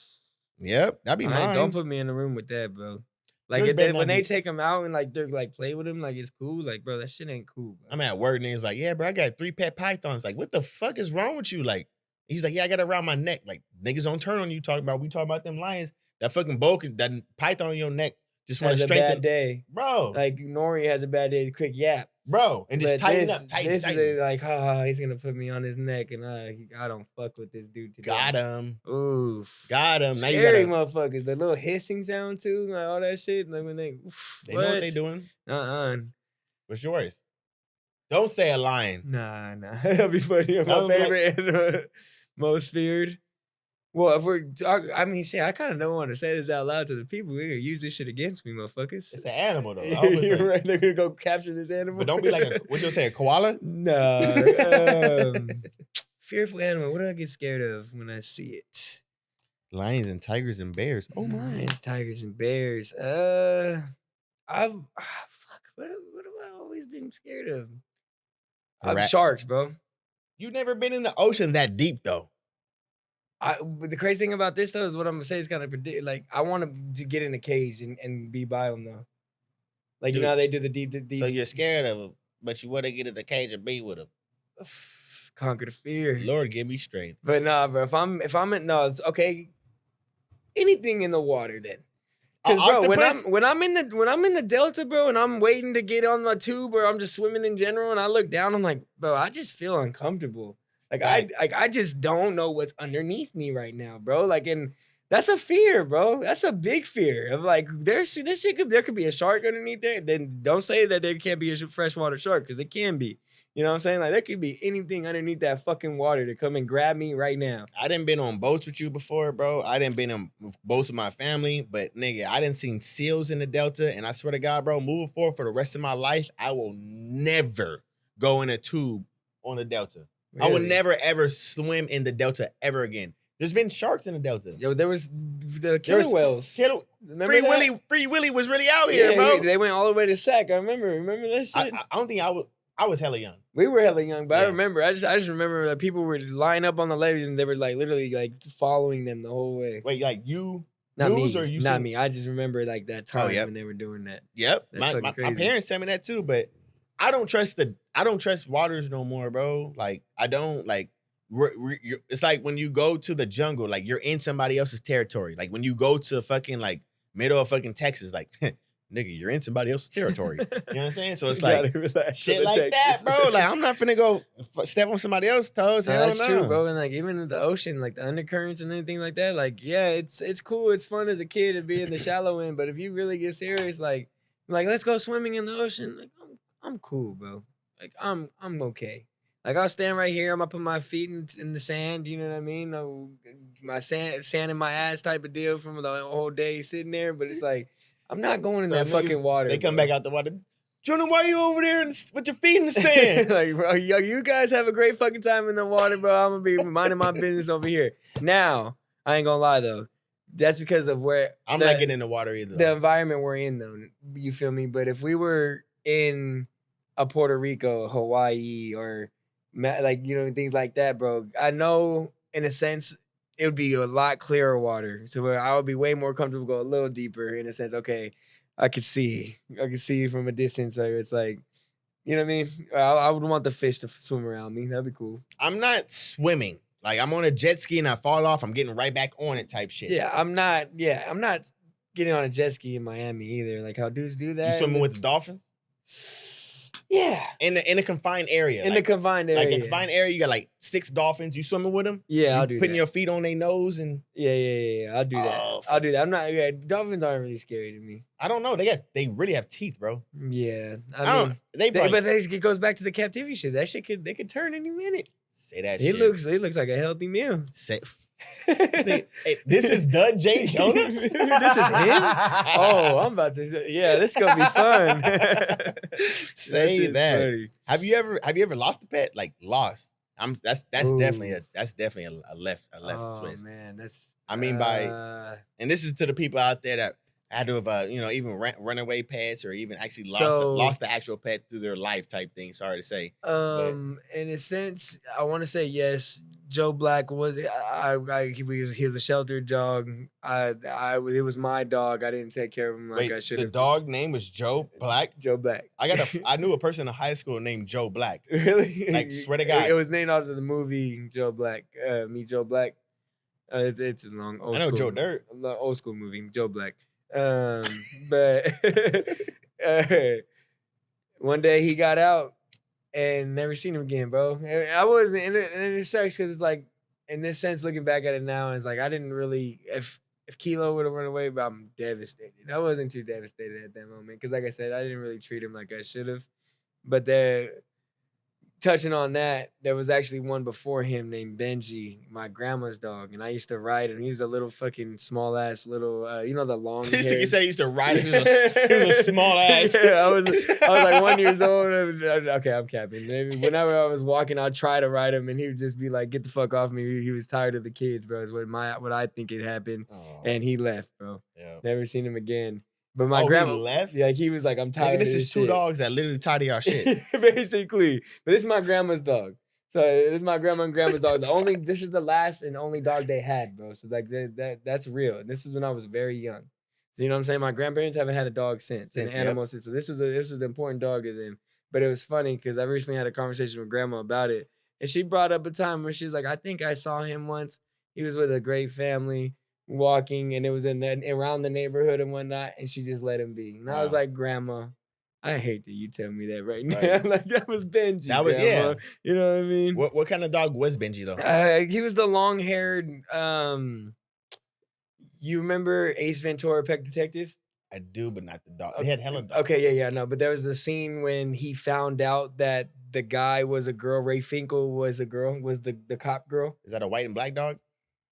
Yep, that'd be All right, mine. don't put me in the room with that, bro. Like Yours better when not they be- take him out and like they're like play with him, like it's cool. Like, bro, that shit ain't cool, bro. I'm at work and he's like, yeah, bro, I got 3 pet pythons. Like, what the fuck is wrong with you? Like, he's like, yeah, I got it around my neck. Like, niggas don't turn on you talking about them lions. That fucking boa, that python on your neck just want Has to a strengthen. bad day. Bro. Like Nori has a bad day, quick yap. Bro. And just But tighten up. Tighten. This is like, he's gonna put me on his neck, and I don't fuck with this dude today. Got him. Oof. Got him. Now you Scary gotta, motherfuckers. The little hissing sound too, like all that shit. Like when they know what they doing. What's yours? Don't say a lion. Nah. That'll be funny. My favorite and most feared. Well, if we're talking, I mean, shit, I kind of don't want to say this out loud to the people. We're gonna use this shit against me, motherfuckers. It's an animal though. You're right. They're gonna go capture this animal. But don't be like what you say, a koala? Nah. Fearful animal. What do I get scared of when I see it? Lions and tigers and bears. Oh my. Lions, tigers, and bears. Fuck. What have I always been scared of? Sharks, bro. You've never been in the ocean that deep though. But the crazy thing about this though is what I'm gonna say is kind of like I want to get in a cage and be by them though. Like, you know how they do the deep. So you're scared of them, but you want to get in the cage and be with them. Conquer the fear. Lord, give me strength. But nah, bro. If I'm it's okay. Anything in the water then. Because bro, when I'm in the delta, bro, and I'm waiting to get on my tube, or I'm just swimming in general, and I look down, I'm like, bro, I just feel uncomfortable. Like I just don't know what's underneath me right now, bro. Like, and that's a fear, bro. That's a big fear of like there could be a shark underneath there. Then don't say that there can't be a freshwater shark, because it can be. You know what I'm saying? Like there could be anything underneath that fucking water to come and grab me right now. I didn't been on boats with you before, bro. I didn't been on boats with my family, but nigga, I didn't seen seals in the Delta, and I swear to God, bro, moving forward for the rest of my life, I will never go in a tube on the Delta. Really? I will never ever swim in the Delta ever again. There's been sharks in the Delta. Yo, there was the killer whales. Free Willy was really out here, bro. They went all the way to Sac. I remember that shit. I don't think I was hella young. We were hella young, but yeah. I remember. I just remember that people were lying up on the levees and they were like literally like following them the whole way. Wait, like you? Not me. Or you? Not me. I just remember like that time when they were doing that. Yep. My parents tell me that too, but I don't trust waters no more, bro. Like I don't like. It's like when you go to the jungle, like you're in somebody else's territory. Like when you go to fucking like middle of fucking Texas, like. Nigga, you're in somebody else's territory. You know what I'm saying? So it's like shit like Texas. That, bro. Like I'm not finna go step on somebody else's toes. That's true, bro. And like even in the ocean, like the undercurrents and anything like that, like yeah, it's cool. It's fun as a kid to be in the shallow end. But if you really get serious, like let's go swimming in the ocean. Like I'm cool, bro. Like I'm okay. Like I'll stand right here. I'm gonna put my feet in the sand. You know what I mean? My sand in my ass type of deal from the whole day sitting there. But it's like. I'm not going in that fucking water. They come back out the water. Jonah, why are you over there with your feet in the sand? Like, bro, you guys have a great fucking time in the water, bro. I'm gonna be minding my business over here. Now, I ain't gonna lie though. That's because of where I'm not getting in the water either. The environment we're in, though. You feel me? But if we were in a Puerto Rico, Hawaii, or like things like that, bro, I know in a sense. It would be a lot clearer water, so where I would be way more comfortable go a little deeper in a sense. Okay, I could see from a distance. Like it's like, you know what I mean? I would want the fish to swim around me. That'd be cool. I'm not swimming. Like I'm on a jet ski and I fall off. I'm getting right back on it type shit. Yeah, I'm not getting on a jet ski in Miami either. Like how dudes do that. You swimming with the dolphins? Yeah. In a confined area. In the confined area. Like in a confined area, you got like 6 dolphins. You swimming with them? Yeah, I'll do that. Putting your feet on their nose and... Yeah. I'll do that. I'll do that. I'm not... Yeah, dolphins aren't really scary to me. I don't know. They really have teeth, bro. Yeah. I mean... it goes back to the captivity shit. That shit they could turn any minute. Say that shit. It looks like a healthy meal. Hey, this is the Jay Jonah? This is him? Oh, I'm about to say, yeah, this is gonna be fun. Say that. Funny. Have you ever lost a pet? Like lost. That's definitely a left twist. Oh man, that's and this is to the people out there that had to have even runaway pets or even actually So, lost the actual pet through their life type thing. Sorry to say, but in a sense, I want to say yes. Joe Black was he was a sheltered dog. It was my dog. I didn't take care of him like wait, I should the have. dog name was Joe Black. Joe Black. I knew a person in high school named Joe Black. Really? Like, swear to It God, was named after the movie Joe Black. Meet Joe Black. It's a long I know Joe Dirt. old school movie. Joe Black. But one day he got out and never seen him again, bro. And I wasn't, and it sucks because it's like, in this sense, looking back at it now, it's like I didn't really. If Kilo would have run away, but I'm devastated. I wasn't too devastated at that moment because, like I said, I didn't really treat him like I should have. But touching on that, there was actually one before him named Benji, my grandma's dog, and I used to ride him. He was a little fucking small ass little, the long hair. You said he used to ride him. He was a small ass. Yeah, I was like 1 year old. Okay, I'm capping. Maybe whenever I was walking, I'd try to ride him, and he would just be like, "Get the fuck off me." He was tired of the kids, bro. Is what I think it happened, and he left, bro. Yeah. Never seen him again. But my grandma left. Yeah, like he was like, "I'm tired." This of is two dogs that literally tired of y'all shit. Basically. But this is my grandma's dog. So this is my grandma and grandma's dog. This is the last and only dog they had, bro. So like that's real. And this is when I was very young. So you know what I'm saying? My grandparents haven't had a dog since an animal since. So this was an important dog to them. But it was funny because I recently had a conversation with grandma about it. And she brought up a time where she was like, I think I saw him once. He was with a great family walking, and it was around the neighborhood and whatnot, and she just let him be. And I was like, Grandma, I hate that you tell me that right now. Like that was Benji. That was Grandma. You know what I mean? What kind of dog was Benji though? He was the long-haired. You remember Ace Ventura: Pet Detective? I do, but not the dog. They had hella dogs. Okay, yeah, no. But there was the scene when he found out that the guy was a girl. Ray Finkel was a girl. Was the cop girl? Is that a white and black dog?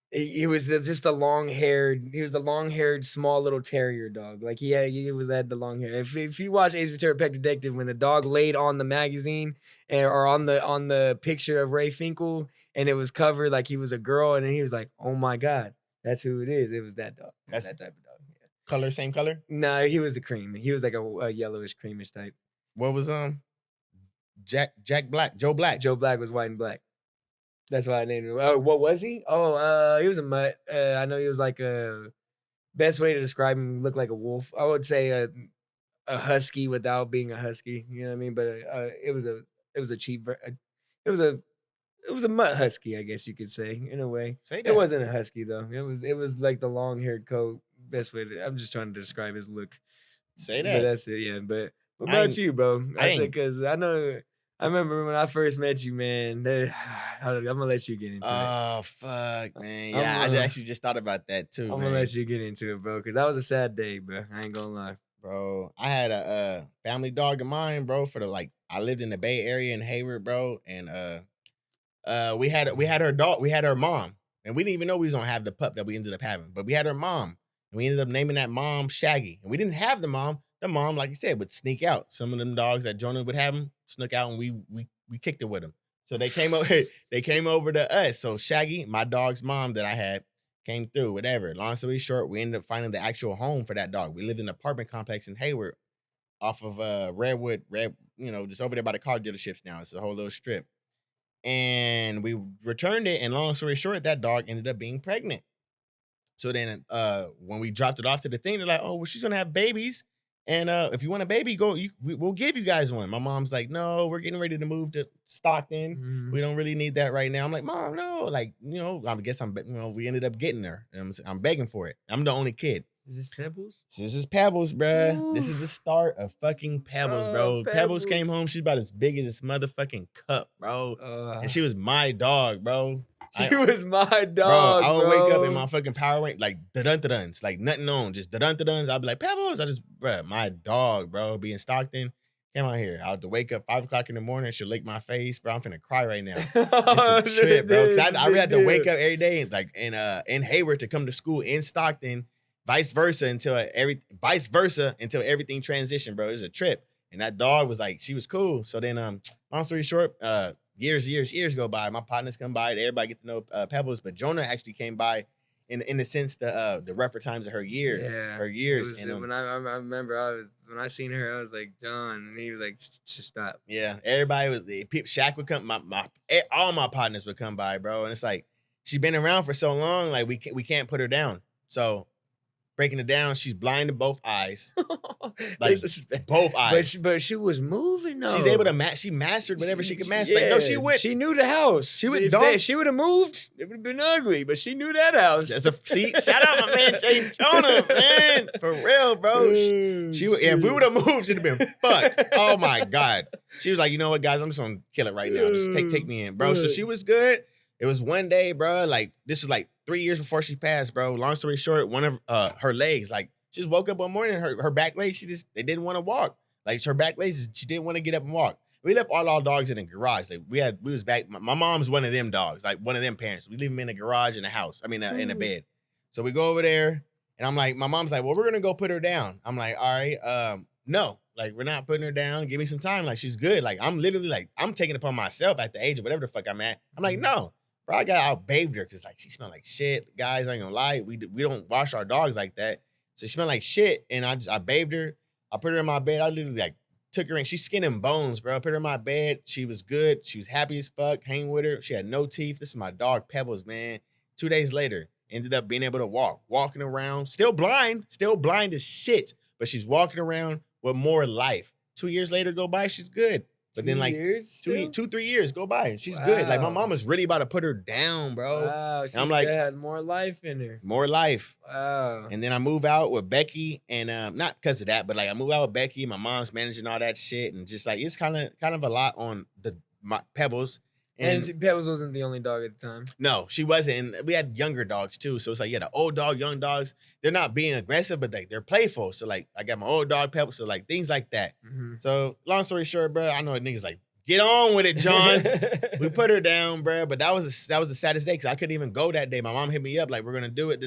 He was just the long-haired. He was the long-haired, small little terrier dog. Like he had the long hair. If you watch Ace Ventura: Pet Detective, when the dog laid on the magazine or on the picture of Ray Finkel, and it was covered like he was a girl, and then he was like, "Oh my God, that's who it is." It was that dog. That's that type of dog. Yeah. Color, same color? No, he was a cream. He was like a yellowish, creamish type. What was Jack Black? Joe Black. Joe Black was white and black. That's why I named him. What was he? He was a mutt. I know he was like best way to describe him, he looked like a wolf. I would say a husky without being a husky. You know what I mean? But it was a cheap. It was a mutt husky, I guess you could say, in a way. Say that. It wasn't a husky though. It was like the long haired coat. Best way to. I'm just trying to describe his look. Say that. But that's it. Yeah. But what about you, bro? I said because I know. I remember when I first met you, man. I'm gonna let you get into it. Oh fuck, man! Yeah, I actually just thought about that too. I'm gonna let you get into it, bro, because that was a sad day, bro. I ain't gonna lie, bro. I had a family dog of mine, bro. I lived in the Bay Area in Hayward, bro, and we had her dog, we had her mom, and we didn't even know we was gonna have the pup that we ended up having, but we had her mom, and we ended up naming that mom Shaggy, and we didn't have the mom. The mom, like you said, would sneak out. Some of them dogs that Jonah would have them snuck out, and we kicked it with them. So they came over. They came over to us. So Shaggy, my dog's mom that I had, came through. Whatever. Long story short, we ended up finding the actual home for that dog. We lived in an apartment complex in Hayward, off of Redwood, just over there by the car dealerships. Now it's a whole little strip. And we returned it. And long story short, that dog ended up being pregnant. So then, when we dropped it off to the thing, they're like, "Oh, well, she's gonna have babies." And if you want a baby, we'll give you guys one. My mom's like, no, we're getting ready to move to Stockton. Mhm. We don't really need that right now. I'm like, Mom, no. Like, I guess we ended up getting her. I'm begging for it. I'm the only kid. Is this Pebbles? This is Pebbles, bruh. Ooh. This is the start of fucking Pebbles, bro. Pebbles came home. She's about as big as this motherfucking cup, bro. And she was my dog, bro. She was my dog, bro. I would wake up in my fucking power rank, like da-dun-da-duns, like nothing on, just da-dun-da-duns. I'd be like, Pebbles. My dog, bro, be in Stockton. Came out here. I had to wake up 5 o'clock in the morning. She'll lick my face, bro. I'm finna cry right now. It's a trip, bro. Cause I really had to wake up every day, like in Hayward to come to school in Stockton, vice versa until everything transitioned, bro. It was a trip. And that dog was like, she was cool. So then, long story short, years go by. My partners come by. Everybody get to know Pebbles, but Jonah actually came by in the sense the rougher times of her Yeah, her it years. was And when I remember when I seen her, I was like John, and he was like, Just stop." yeah, everybody was Shaq would come, all my partners would come by, bro. And it's like she's been around for so long, like we can't put her down. So breaking it down, she's blind in both eyes, like This is both eyes. but she was moving though. She's able to she mastered whatever she could master. Like no, she Yeah, would. she knew the house. She would If dog. she would have moved, it would have been ugly. But she knew that house. That's see, shout out my man Jay Jonah, man, for real, bro. She would, if we would have moved, she'd have been fucked. Oh my god. She was like, you know what, guys, I'm just gonna kill it right now. Just take me in, bro. So she was good. It was one day, bro. Like this was like 3 years before she passed, bro. Long story short, one of her legs, like she just woke up one morning, her back legs, they didn't want to walk. Like her back legs, she didn't want to get up and walk. We left all our dogs in the garage. Like we was back. My mom's one of them dogs, like one of them parents. We leave them in the garage in the house. I mean, in the bed. So we go over there, and I'm like, my mom's like, well, we're gonna go put her down. I'm like, all right, no, like we're not putting her down. Give me some time. Like she's good. Like I'm literally like I'm taking it upon myself at the age of whatever the fuck I'm at. I'm like, no, bro, I got out bathed her because like she smelled like shit. Guys, I ain't gonna lie, we don't wash our dogs like that. So she smelled like shit, and I bathed her. I put her in my bed. I literally like took her in. She's skin and bones, bro. Put her in my bed. She was good. She was happy as fuck. Hang with her. She had no teeth. This is my dog, Pebbles, man. 2 days later, ended up being able to walking around, still blind as shit, but she's walking around with more life. 2 years later go by, she's good. But then like 3 years go by and she's good. Like my mama's really about to put her down, bro. Wow, she I'm like, had more life in her. More life. Wow. And then I move out with Becky, and not because of that, but like I move out with Becky. My mom's managing all that shit, and just like it's kind of a lot on my Pebbles. And Pebbles wasn't the only dog at the time. No, she wasn't. And we had younger dogs too, so it's like the old dog, young dogs. They're not being aggressive, but they're playful. So like I got my old dog Pebbles, so like things like that. Mm-hmm. So long story short, bro, I know niggas like, get on with it, John. We put her down, bro. But that was the saddest day because I couldn't even go that day. My mom hit me up like, we're gonna do it.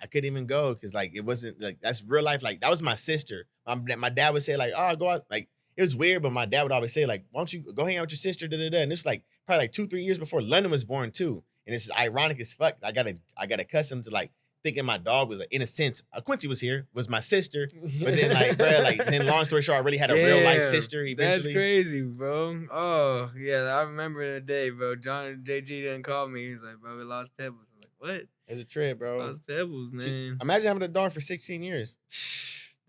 I couldn't even go because like it wasn't like that's real life. Like that was my sister. My dad would say like, oh, go out. Like it was weird, but my dad would always say like, why don't you go hang out with your sister? And it's like probably like 2-3 years before London was born too. And it's ironic as fuck. I got accustomed to like thinking my dog was like, in a sense, Quincy was here, was my sister. But then like, bro, like then long story short, I really had a real life sister eventually. That's crazy, bro. Oh, yeah, I remember the day, bro. JG didn't call me. He was like, bro, we lost Pebbles. I'm like, what? It was a trip, bro. Lost Pebbles, man. Imagine having a dog for 16 years.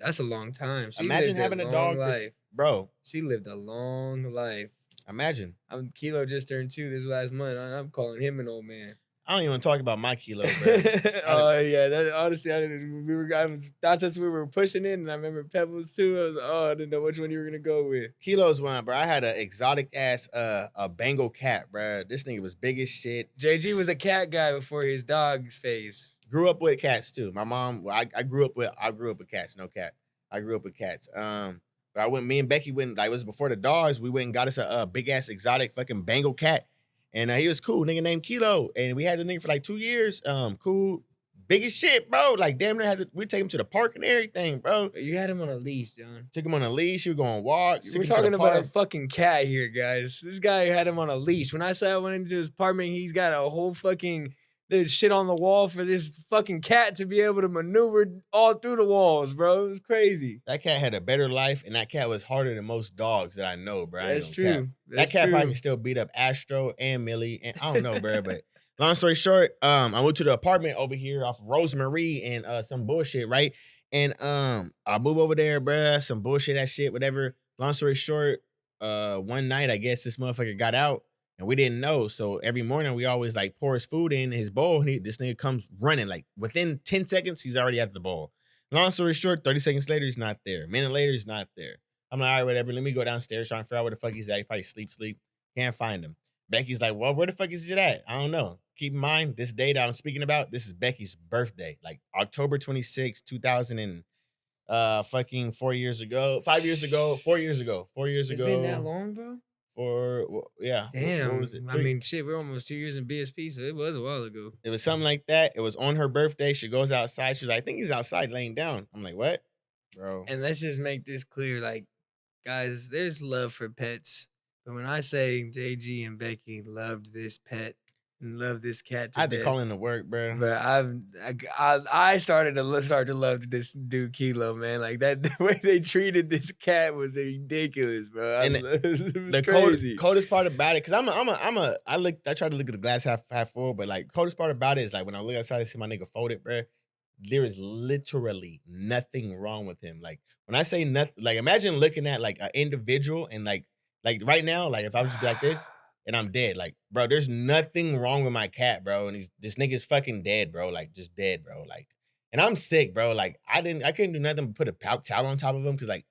That's a long time. Imagine having a dog for bro. She lived a long life. Imagine. Kilo just turned 2 this last month. I'm calling him an old man. I don't even want to talk about my Kilo, bro. Oh yeah, honestly, that's just we were pushing in, and I remember Pebbles too. I was like, I didn't know which one you were gonna go with. Kilo's one, bro. I had an exotic ass a Bengal cat, bro. This nigga was big as shit. JG was a cat guy before his dog's phase. Grew up with cats too. My mom, I grew up with cats, no cat. I grew up with cats. But me and Becky went, like it was before the dogs, we went and got us a big ass exotic fucking Bengal cat. And he was cool, nigga named Kilo. And we had the nigga for like 2 years. Cool, big as shit, bro. Like damn near we take him to the park and everything, bro. You had him on a leash, John. Took him on a leash. He was going walk. We're talking about a fucking cat here, guys. This guy had him on a leash. When I went into his apartment, he's got a whole fucking there's shit on the wall for this fucking cat to be able to maneuver all through the walls, bro. It was crazy. That cat had a better life, and that cat was harder than most dogs that I know, bro. That's true. That cat probably can still beat up Astro and Millie, and I don't know, bro. But long story short, I went to the apartment over here off of Rosemary and some bullshit, right? And I move over there, bro. Some bullshit, that shit, whatever. Long story short, one night I guess this motherfucker got out. And we didn't know. So every morning we always like pour his food in his bowl. And this nigga comes running. Like within 10 seconds, he's already at the bowl. Long story short, 30 seconds later, he's not there. A minute later, he's not there. I'm like, all right, whatever. Let me go downstairs trying to figure out where the fuck he's at. He probably sleep. Can't find him. Becky's like, well, where the fuck is it at? I don't know. Keep in mind, this day that I'm speaking about, this is Becky's birthday. Like October 26, 2000 and fucking 4 years ago. 5 years ago. 4 years ago. 4 years ago. It's been that long, bro? Yeah. Damn. What was it? I mean, shit, we're almost 2 years in BSP, so it was a while ago. It was something like that. It was on her birthday. She goes outside. She's like, I think he's outside laying down. I'm like, what? Bro. And let's just make this clear. Like, guys, there's love for pets. But when I say JG and Becky loved this pet, and love this cat I to had to death. call in to work, bro. But I started to start to love this dude Kilo, man. Like that, the way they treated this cat was ridiculous, bro. And It was the crazy. coldest part about it, because I try to look at the glass half full, but like coldest part about it is like when I look outside and see my nigga folded, bro. There is literally nothing wrong with him. Like when I say nothing, like imagine looking at like an individual and like right now, like if I was just be like this and I'm dead, like bro, there's nothing wrong with my cat, bro. And this nigga's fucking dead, bro. Like just dead, bro. Like, and I'm sick, bro. Like I couldn't do nothing but put a towel on top of him because like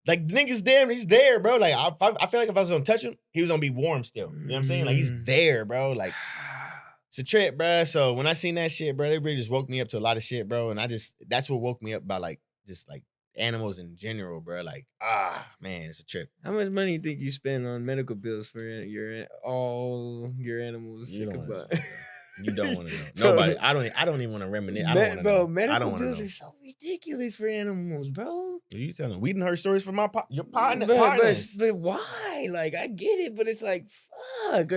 the nigga's there, he's there, bro. Like I feel like if I was gonna touch him, he was gonna be warm still. You know what I'm saying? Like he's there, bro. Like it's a trip, bro. So when I seen that shit, bro, it really just woke me up to a lot of shit, bro. And that's what woke me up about like just like animals in general, bro. Like man, it's a trip. How much money you think you spend on medical bills for all your animals? You don't about? wanna know, you don't want to know. So, Nobody. I don't even want to reminisce. I don't want to know. Medical I don't want to bills know. are so ridiculous for animals, bro. What are you telling? We didn't heard stories from your partner. But why? Like I get it, but it's like fuck.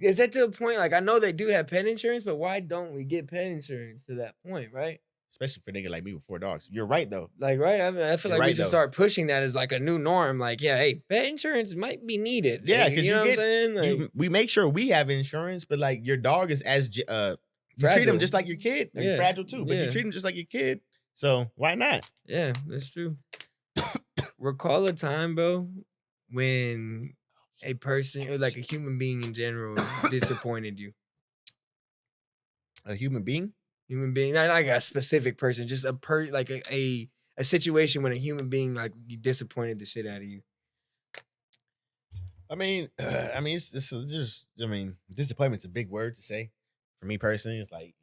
Is that to the point? Like I know they do have pet insurance, but why don't we get pet insurance to that point, right? Especially for a nigga like me with 4 dogs. You're right though. Like, right? I mean, I feel You're like we right, should though. start pushing that as like a new norm. Like, yeah, hey, pet insurance might be needed. Yeah, Hey, because you know what I'm get saying? Like, we make sure we have insurance, but like your dog is as you treat him Fragile. just like your kid. Like, Yeah, fragile too, but you yeah. treat him just like your kid. So why not? Yeah, that's true. Recall a time, bro, when a person or like a human being in general disappointed you. A human being? Human being, not like a specific person, just like a situation when a human being like you disappointed the shit out of you. I mean, it's just. I mean, disappointment's a big word to say. For me personally, it's like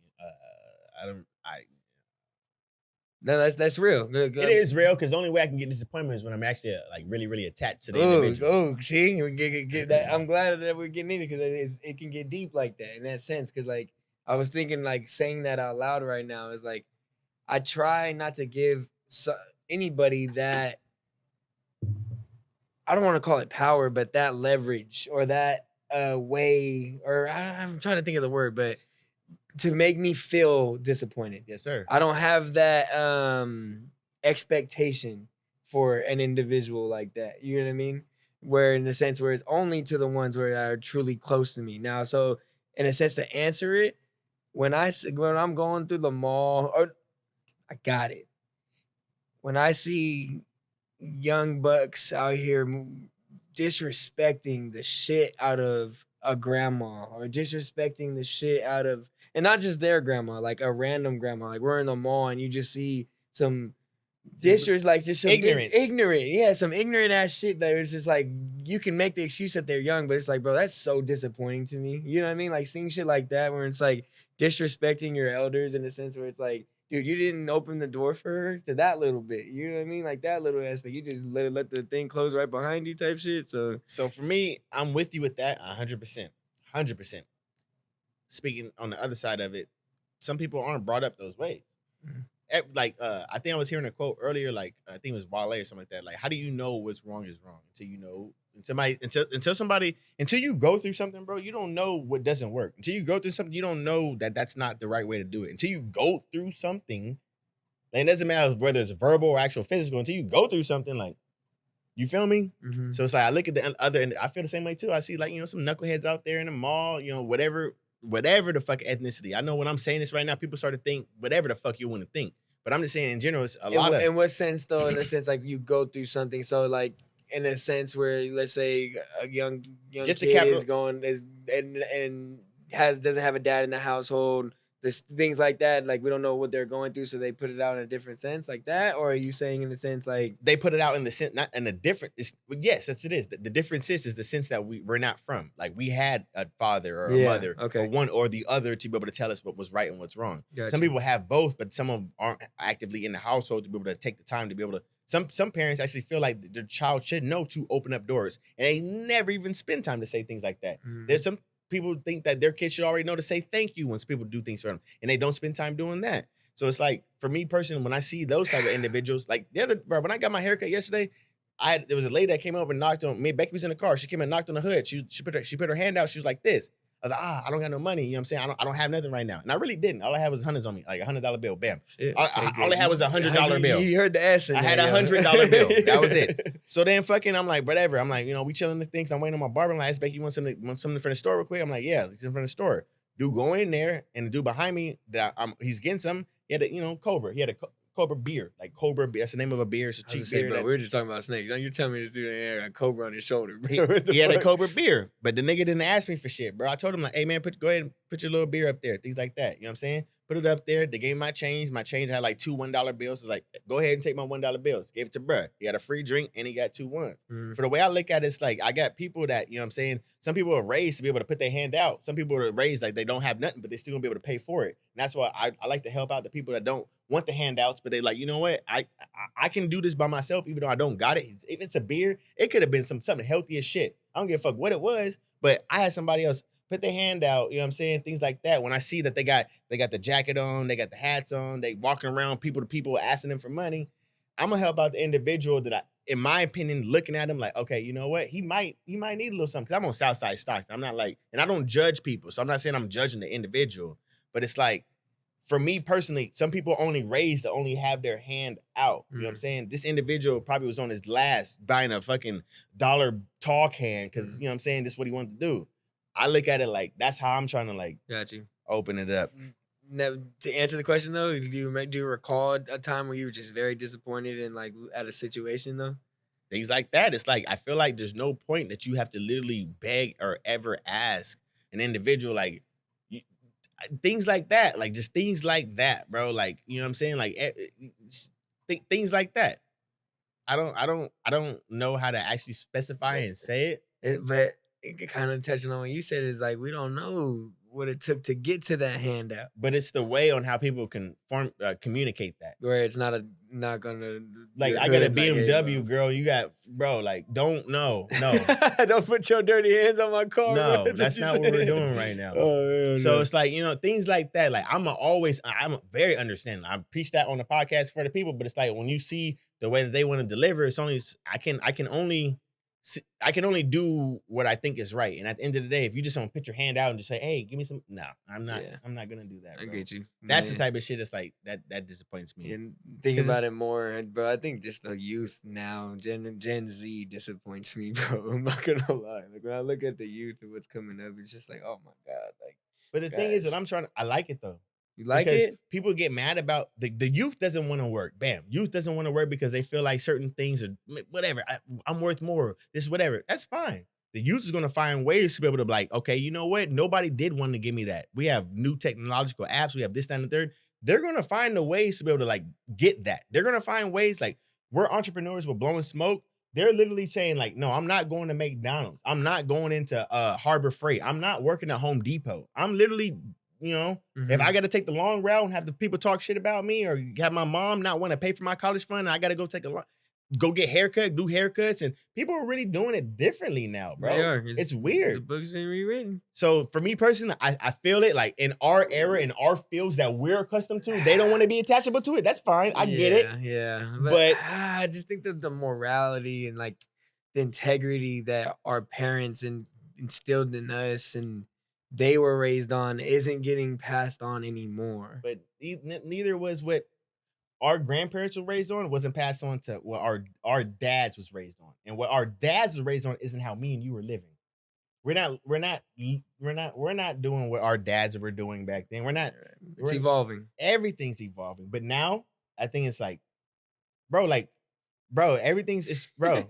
No, that's real. It is real because the only way I can get disappointment is when I'm actually like really, really attached to the individual. Oh, see, we get that. I'm glad that we're getting in it because it can get deep like that in that sense. Because like I was thinking, like saying that out loud right now is like I try not to give anybody that, I don't want to call it power, but that leverage or that way, or I'm trying to think of the word, but to make me feel disappointed. Yes, sir. I don't have that expectation for an individual like that. You know what I mean? Where in the sense where it's only to the ones where are truly close to me. Now, so in a sense to answer it, when I'm going through the mall, or I got it. When I see young bucks out here disrespecting the shit out of a grandma or disrespecting the shit out of, and not just their grandma, like a random grandma, like we're in the mall and you just see some like just some ignorant, some ignorant ass shit that it's just like you can make the excuse that they're young, but it's like, bro, that's so disappointing to me. You know what I mean? Like seeing shit like that where it's like disrespecting your elders in a sense where it's like, dude, you didn't open the door for her to that little bit. You know what I mean? Like that little aspect. You just let the thing close right behind you type shit. So for me, I'm with you with that 100%. 100%. Speaking on the other side of it, some people aren't brought up those ways. Mm-hmm. Like I think I was hearing a quote earlier, like I think it was Wale or something like that. Like, how do you know what's wrong is wrong until you know until you go through something, bro? You don't know what doesn't work until you go through something. You don't know that that's not the right way to do it until you go through something. And it doesn't matter whether it's verbal or actual physical. Until you go through something, like, you feel me? Mm-hmm. So it's like I look at the other end. I feel the same way too. I see like some knuckleheads out there in the mall. Whatever the fuck ethnicity. I know when I'm saying this right now, people start to think whatever the fuck you want to think. But I'm just saying in general, it's a lot of. In what sense though? In a sense, like you go through something. So like in a sense where let's say a young just kid is going and doesn't have a dad in the household. There's things like that. Like we don't know what they're going through, so they put it out in a different sense, like that. Or are you saying in the sense like they put it out in the sense, not in a different? Yes, that's it is. The difference is the sense that we're not from. Like we had a father or a mother, or one or the other to be able to tell us what was right and what's wrong. Gotcha. Some people have both, but some of them aren't actively in the household to be able to take the time to be able to. Some parents actually feel like their child should know to open up doors, and they never even spend time to say things like that. Mm-hmm. There's some people think that their kids should already know to say thank you when people do things for them, and they don't spend time doing that. So it's like, for me personally, when I see those type of individuals, like when I got my haircut yesterday, there was a lady that came over and knocked on me. Becky was in the car. She came and knocked on the hood. She put her hand out. She was like this. I was like, I don't got no money. You know what I'm saying? I don't have nothing right now. And I really didn't. All I had was hundreds on me, like $100 bill. Bam. Shit, All I had was $100 bill. You heard the S in I there, had yo. $100 bill. That was it. So then fucking, I'm like, whatever. I'm like, we chilling the things. I'm waiting on my barber. I'm like, Becky, you want something from the store real quick? I'm like, yeah, something from the store. Dude go in there, and the dude behind me, he's getting something. He had a, Cobra. He had a Cobra beer, like Cobra beer. That's the name of a beer. It's a cheap beer. Bro, we were just talking about snakes. Now you're telling me this dude had a Cobra on his shoulder, bro. He had a Cobra beer, but the nigga didn't ask me for shit, bro. I told him like, hey man, go ahead and put your little beer up there, things like that. You know what I'm saying? Put it up there. They gave me my change. My change had like two $1 bills. It's like, go ahead and take my $1 bills. Gave it to bruh. He had a free drink and he got 2 ones. For the way I look at it, it's like I got people that, you know what I'm saying? Some people are raised to be able to put their hand out. Some people are raised like they don't have nothing, but they still gonna be able to pay for it. And that's why I like to help out the people that don't want the handouts, but they like, you know what? I can do this by myself, even though I don't got it. If it's a beer, it could have been something healthy as shit. I don't give a fuck what it was, but I had somebody else put their hand out, you know what I'm saying? Things like that. When I see that they got the jacket on, they got the hats on, they walking around people to people asking them for money, I'm gonna help out the individual that I, in my opinion, looking at him like, okay, you know what? He might need a little something. Cause I'm on Southside Stockton. I'm not like, and I don't judge people. So I'm not saying I'm judging the individual, but it's like, for me personally, some people only raised to only have their hand out. You know what I'm saying? This individual probably was on his last buying a fucking $1 tall can because, you know what I'm saying, this is what he wanted to do. I look at it like that's how I'm trying to like got you open it up. Now, to answer the question though, do you recall a time where you were just very disappointed in like at a situation though? Things like that. It's like I feel like there's no point that you have to literally beg or ever ask an individual like things like that, like just things like that, bro. Like, you know what I'm saying? Like things like that. I don't know how to actually specify and say it. But it kind of touching on what you said is like we don't know what it took to get to that handout. But it's the way on how people can communicate that. Where it's not gonna like I got a BMW, like, girl. You got like don't no. Don't put your dirty hands on my car. No, bro. that's not what we're doing right now. Oh, so it's like, things like that. Like I'm very understanding. I preach that on the podcast for the people, but it's like when you see the way that they want to deliver, it's only I can only do what I think is right. And at the end of the day, if you just don't put your hand out and just say, "Hey, give me some," no, I'm not gonna do that. Bro. I get you. That's the type of shit that's like that disappoints me. And think about it more, bro. I think just the youth now, Gen Z disappoints me, bro. I'm not gonna lie. Like when I look at the youth and what's coming up, it's just like, oh my god, like. But the thing is that I like it though. You like because it? People get mad about the youth doesn't want to work. Bam. Youth doesn't want to work because they feel like certain things are whatever. I'm worth more. This whatever. That's fine. The youth is going to find ways to be able to be like, okay, you know what? Nobody did want to give me that. We have new technological apps. We have this, that, and the third. They're going to find the ways to be able to like get that. They're going to find ways like we're entrepreneurs. We're blowing smoke. They're literally saying like, no, I'm not going to McDonald's. I'm not going into Harbor Freight. I'm not working at Home Depot. I'm literally if I got to take the long route and have the people talk shit about me or have my mom not want to pay for my college fund and I got to go get haircut, do haircuts, and people are really doing it differently now, bro. They are. It's weird. The books ain't rewritten. So for me personally, I feel it like in our era, in our fields that we're accustomed to, they don't want to be attachable to it. That's fine. I get it. Yeah. But I just think that the morality and like the integrity that our parents instilled in us and they were raised on isn't getting passed on anymore. But neither was what our grandparents were raised on. Wasn't passed on to what our dads was raised on. And what our dads was raised on isn't how me and you were living. We're not doing what our dads were doing back then. It's evolving. Everything's evolving. But now I think it's like, bro, everything's like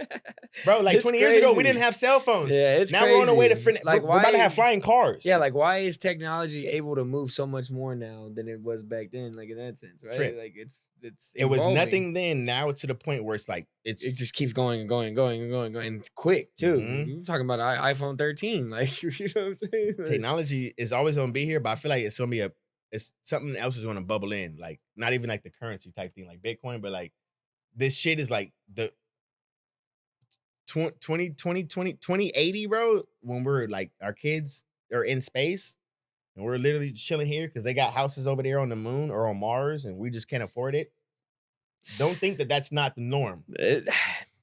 it's 20 years ago, we didn't have cell phones. Yeah, it's now crazy. we're on the way to like we're about to have flying cars. Yeah, like why is technology able to move so much more now than it was back then? Like in that sense, right? Trip. Like it's it was nothing then. Now it's to the point where it's like it just keeps going and going and quick too. You're talking about iPhone 13, like you know what I'm saying? Like, technology is always gonna be here, but I feel like it's gonna be it's something else is gonna bubble in, like not even like the currency type thing, like Bitcoin, but like. This shit is like the 2080, bro, when we're like our kids are in space and we're literally chilling here because they got houses over there on the moon or on Mars and we just can't afford it. Don't think that that's not the norm.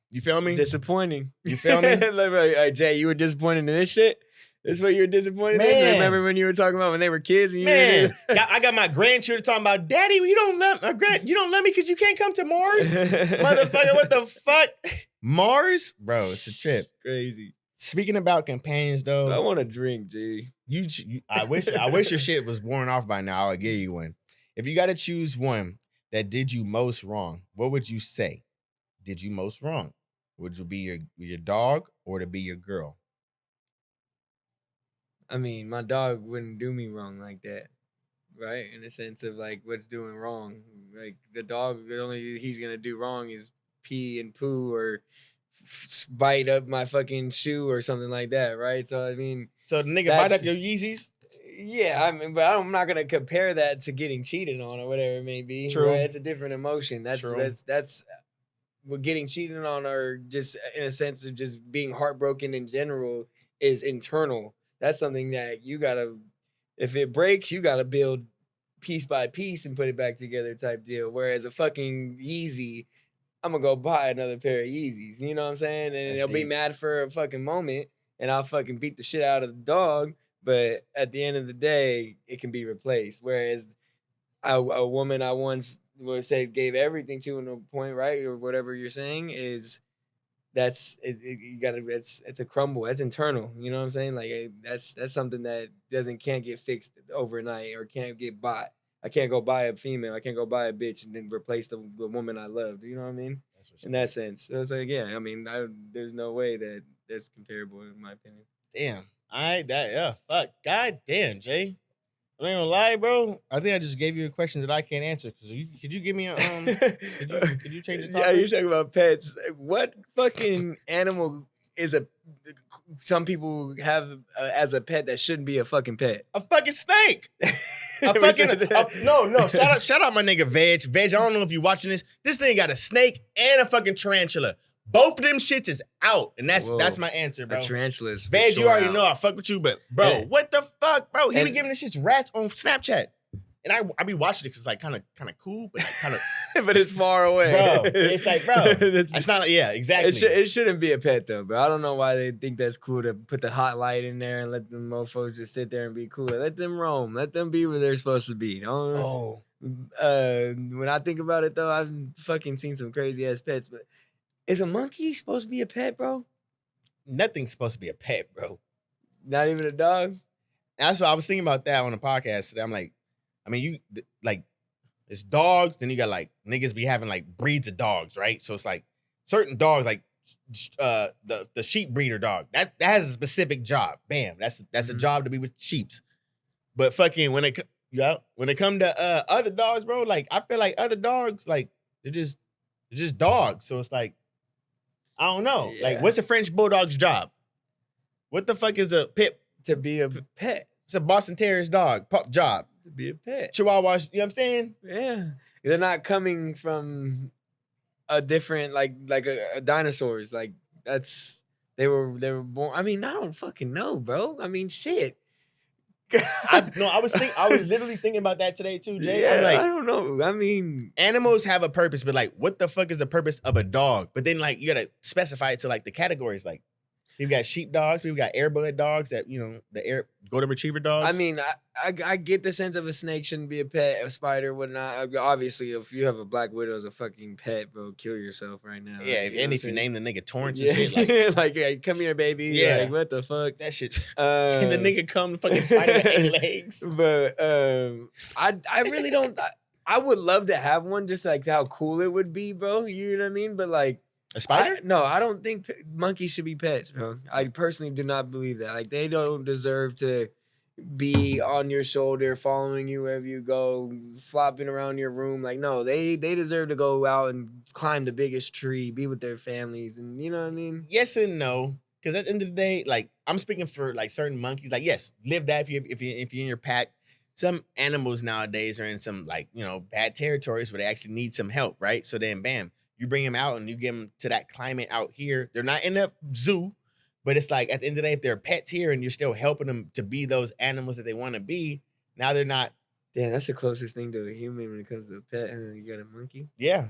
You feel me? Disappointing. You feel me? Like, Jay, you were disappointed in this shit? That's what you're disappointed in? Man. Remember when you were talking about when they were kids and you Man, I got my grandchildren talking about, Daddy, you don't love me because you can't come to Mars? Motherfucker, what the fuck? Mars? Bro, it's a trip. Crazy. Speaking about companions, though. I want to drink, G. I wish your shit was worn off by now. I'll give you one. If you got to choose one that did you most wrong, what would you say did you most wrong? Would it be your dog or to be your girl? I mean, my dog wouldn't do me wrong like that, right? In the sense of like what's doing wrong. Like the dog, the only he's gonna do wrong is pee and poo or bite up my fucking shoe or something like that, right? So I mean, so the nigga bite up your Yeezys? Yeah, I mean, but I'm not gonna compare that to getting cheated on or whatever it may be. True. Right? It's a different emotion. That's what getting cheated on, or just in a sense of just being heartbroken in general, is internal. That's something that you gotta, if it breaks, you gotta build piece by piece and put it back together type deal. Whereas a fucking Yeezy, I'm gonna go buy another pair of Yeezys. You know what I'm saying? And they'll be mad for a fucking moment, and I'll fucking beat the shit out of the dog. But at the end of the day, it can be replaced. Whereas a woman I once said gave everything to in a point, right, or whatever you're saying, is you gotta, it's a crumble. That's internal. You know what I'm saying? Like that's something that can't get fixed overnight or can't get bought. I can't go buy a female. I can't go buy a bitch and then replace the woman I loved. You know what I mean? In that sense, so it's like, yeah. I mean, there's no way that that's comparable in my opinion. Damn. Fuck. God damn, Jay. I ain't gonna lie, bro. I think I just gave you a question that I can't answer. Could you give me a could you change the topic? Yeah, you're talking about pets. What fucking animal is some people have as a pet that shouldn't be a fucking pet? A fucking snake. No. Shout out my nigga Veg. Veg, I don't know if you're watching this. This thing got a snake and a fucking tarantula. Both of them shits is out, and that's my answer, bro. A tarantula is Veg, sure you already out. know I fuck with you, but bro, what the fuck, bro? He be giving this shit rats on Snapchat, and I be watching it because it's like kind of cool, but like kind of, but it's far away, bro. It's like, bro, it's not like, yeah, exactly. It shouldn't be a pet though, bro. I don't know why they think that's cool to put the hot light in there and let them mofos just sit there and be cool. Let them roam. Let them be where they're supposed to be. When I think about it though, I've fucking seen some crazy ass pets, but. Is a monkey supposed to be a pet, bro? Nothing's supposed to be a pet, bro. Not even a dog? That's what I was thinking about that on the podcast today. I'm like, I mean, it's dogs, then you got like niggas be having like breeds of dogs, right? So it's like certain dogs, like the sheep breeder dog, that has a specific job. Bam, that's a job to be with sheeps. But fucking when it come to other dogs, bro, like I feel like other dogs, like they're just dogs. So it's like, I don't know. Yeah. Like, what's a French bulldog's job? What the fuck is a pit? To be a pet. It's a Boston Terrier's job. To be a pet. Chihuahuas, you know what I'm saying? Yeah. They're not coming from a different, like a dinosaurs. Like, they were born. I mean, I don't fucking know, bro. I mean, shit. I was literally thinking about that today too, Jay. Yeah, I'm like, I don't know. I mean, animals have a purpose, but like, what the fuck is the purpose of a dog? But then like, you gotta specify it to like the categories. Like, we've got sheep dogs, we've got airbud dogs that, you know, the golden retriever dogs. I mean, I get the sense of a snake shouldn't be a pet, a spider would not. Obviously, if you have a black widow as a fucking pet, bro, kill yourself right now. Yeah, like, and if you name the nigga Torrance and shit, like hey, come here, baby. Yeah, like, what the fuck? That shit. And the nigga come the fucking spider with 8 legs. But I really don't. I would love to have one, just like how cool it would be, bro. You know what I mean? But like. A spider? No, I don't think monkeys should be pets, bro. I personally do not believe that. Like, they don't deserve to be on your shoulder, following you wherever you go, flopping around your room. Like, no, they deserve to go out and climb the biggest tree, be with their families, and you know what I mean? Yes and no. Because at the end of the day, like, I'm speaking for like certain monkeys. Like, yes, live that if you're in your pack. Some animals nowadays are in some, like, you know, bad territories where they actually need some help, right? So then, bam. You bring them out and you get them to that climate out here. They're not in a zoo, but it's like at the end of the day, if they're pets here and you're still helping them to be those animals that they want to be, now they're not. Damn, that's the closest thing to a human when it comes to a pet. And you got a monkey. Yeah,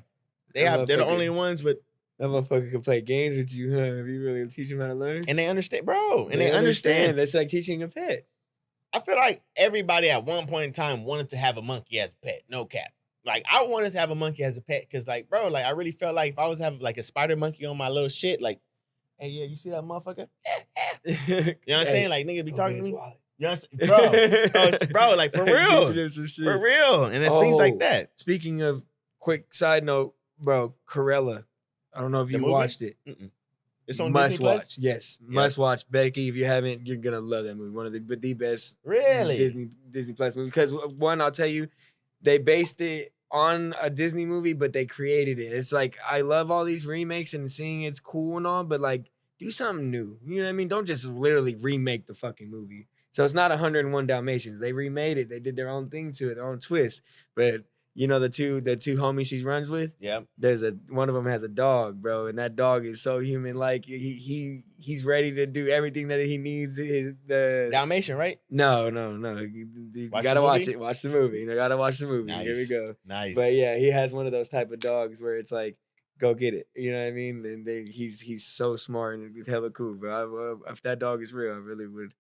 they're the only ones with That motherfucker can play games with you, huh? If you really teach him how to learn. And they understand, bro. And they understand. That's like teaching a pet. I feel like everybody at one point in time wanted to have a monkey as a pet. No cap. Like, I wanted to have a monkey as a pet because, like, bro, like, I really felt like if I was having, like, a spider monkey on my little shit, like, hey, yeah, you see that motherfucker? You know what I'm saying? Like, niggas be talking to me. You know what I'm saying? Bro, like, for real. For real. And it's things like that. Speaking of, quick side note, bro, Corella. I don't know if you watched it. It's on must Disney watch. Plus? Yes, must watch. Becky, if you haven't, you're gonna love that movie. One of the best Disney Plus movies. Because one, I'll tell you, they based it on a Disney movie, but they created it. It's like, I love all these remakes and seeing it's cool and all, but like, do something new. You know what I mean? Don't just literally remake the fucking movie. So it's not 101 Dalmatians. They remade it. They did their own thing to it, their own twist. But you know the two homies she runs with? Yeah. There's one of them has a dog, bro, and that dog is so human. Like he's ready to do everything that he needs. The Dalmatian, right? No. You gotta watch it. Watch the movie. You gotta watch the movie. Nice. Here we go. Nice. But yeah, he has one of those type of dogs where it's like, go get it. You know what I mean? And he's so smart and he's hella cool, bro. If that dog is real, I really would.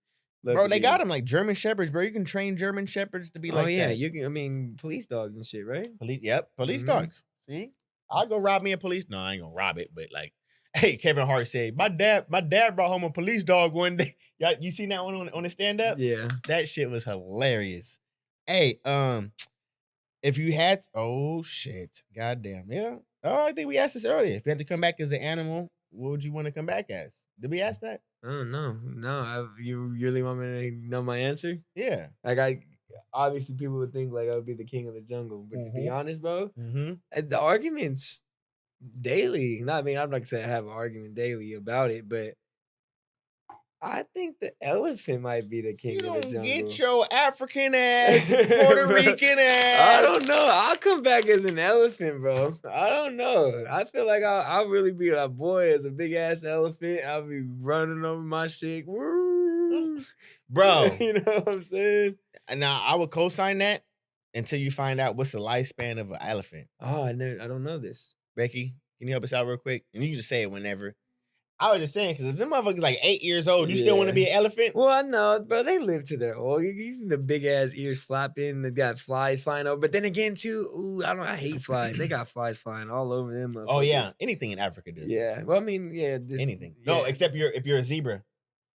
Bro, they got them like German Shepherds, bro. You can train German Shepherds to be like that. Oh, yeah. You can, I mean, police dogs and shit, right? Police dogs. See? I'll go rob me a police. No, I ain't gonna rob it, but like, hey, Kevin Hart said, my dad brought home a police dog one day. Y'all, you seen that one on the stand-up? Yeah. That shit was hilarious. Hey, if you had, oh shit. Goddamn. Yeah. Oh, I think we asked this earlier. If you had to come back as an animal, what would you want to come back as? Did we ask that? Oh, no. You really want me to know my answer? Yeah. Like, obviously people would think like I would be the king of the jungle, but to be honest, bro, the arguments daily. I'm not gonna say I have an argument daily about it, but I think the elephant might be the king of the jungle. Get your African ass, Puerto Rican ass. I don't know. I'll come back as an elephant, bro. I don't know. I feel like I'll really be a boy as a big ass elephant. I'll be running over my shit. Woo. Bro. You know what I'm saying? Now, I would co-sign that until you find out what's the lifespan of an elephant. Oh, I don't know this. Becky, can you help us out real quick? And you can just say it whenever. I was just saying, because if them motherfuckers like 8 years old, you still want to be an elephant? Well, I know, bro. They live to their old. You see the big ass ears flapping. They got flies flying over. But then again, too, I hate flies. They got flies flying all over them. Oh yeah, anything in Africa does. Yeah, well, I mean, yeah, anything. No, except if you're a zebra.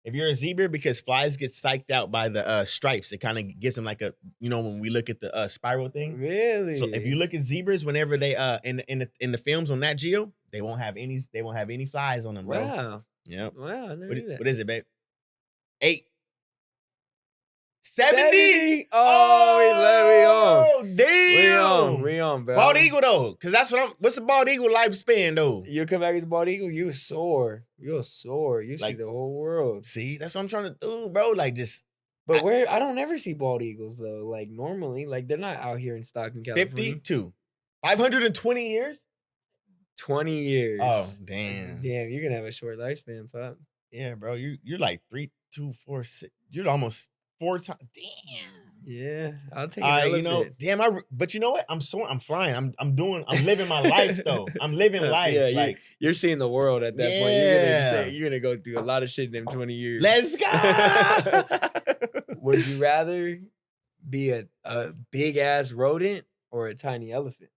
If you're a zebra, because flies get psyched out by the stripes, it kind of gives them like a, when we look at the spiral thing. Really? So if you look at zebras, whenever they in the films on Nat Geo, they won't have any flies on them, bro. Wow. Yep. Wow. I never knew that. What is it, babe? 8. 70? Oh, damn. We on, bro. Bald eagle though, because what's the bald eagle lifespan though? You come back as a bald eagle, you soar. You'll soar. You see the whole world. See, that's what I'm trying to do, bro. Like just. But I don't ever see bald eagles though. Like normally, like they're not out here in Stockton, California. 52. 520 years? 20 years. Oh, damn. Damn, you're gonna have a short lifespan, Pop. Yeah, bro. You're like 3, 2, 4, 6. You're almost 4 times. Damn. Yeah, I'll take it. Damn. But you know what? I'm flying. I'm living my life though. I'm living life. Yeah, you're seeing the world at that point. You're gonna go through a lot of shit in them 20 years. Let's go. Would you rather be a big ass rodent or a tiny elephant?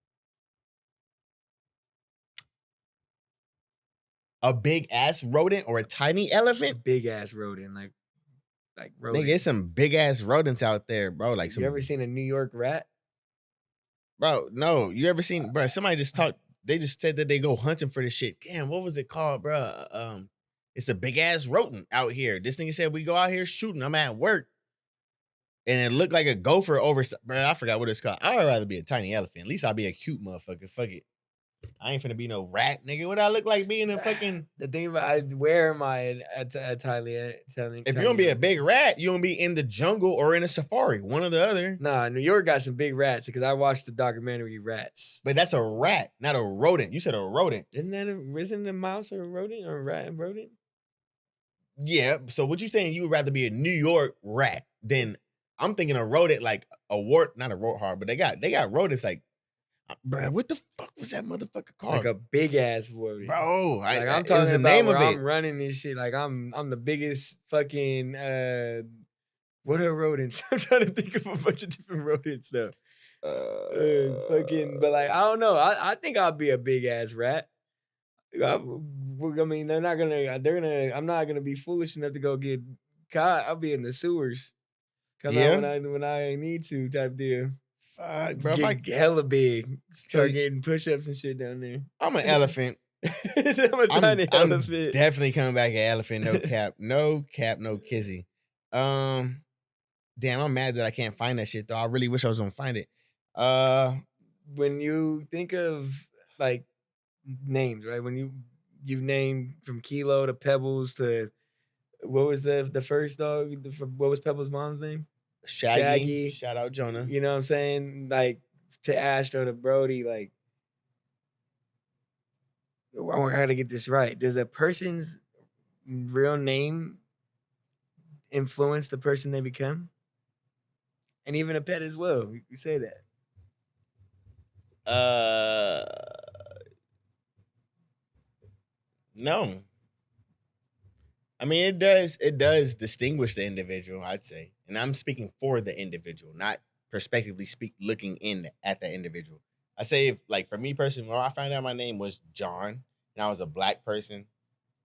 A big ass rodent or a tiny elephant? Big ass rodent, like rodent. Nigga, there's some big ass rodents out there, bro. Like you ever seen a New York rat? Bro, no. You ever seen, bro? Somebody just talked. They just said that they go hunting for this shit. Damn, what was it called, bro? It's a big ass rodent out here. This nigga said we go out here shooting. I'm at work, and it looked like a gopher over. Bro, I forgot what it's called. I'd rather be a tiny elephant. At least I'll be a cute motherfucker. Fuck it. I ain't finna be no rat, nigga. What I look like being a fucking... The thing about where am I at tiny? If you're gonna be a big rat, you're gonna be in the jungle or in a safari. One or the other. Nah, New York got some big rats because I watched the documentary Rats. But that's a rat, not a rodent. You said a rodent. Isn't a mouse or a rodent or a rat and rodent? Yeah, so what you saying you would rather be a New York rat than... I'm thinking a rodent like a wart, not a warthog, but they got rodents like... Bro, what the fuck was that motherfucker Like called? a big ass rodent. Bro, Like I'm it was talking the about name where of it. I'm running this shit. Like I'm the biggest fucking what are rodents? I'm trying to think of a bunch of different rodents though. Fucking, but like I don't know. I think I'll be a big ass rat. I mean, they're not gonna. They're gonna. I'm not gonna be foolish enough to go get caught. I'll be in the sewers. Come out Yeah. when I need to, type deal. Fuck, bro. If I, Get hella big. So- Start getting push-ups and shit down there. I'm an elephant. I'm a tiny I'm elephant. definitely coming back an elephant. No cap. No cap. No kizzy. Damn, I'm mad that I can't find that shit though. I really wish I was gonna find it. When you think of like names, right? When you name from Kilo to Pebbles to what was the first dog? What was Pebbles' mom's name? Shaggy. Shout out Jonah. You know what I'm saying? Like to Astro to Brody, like I gotta get this right. Does a person's real name influence the person they become? And even a pet as well. You say that. No. I mean, it does distinguish the individual, I'd say. And I'm speaking for the individual, not prospectively looking in at the individual. I say, if, like, for me personally, when I found out my name was John and I was a black person,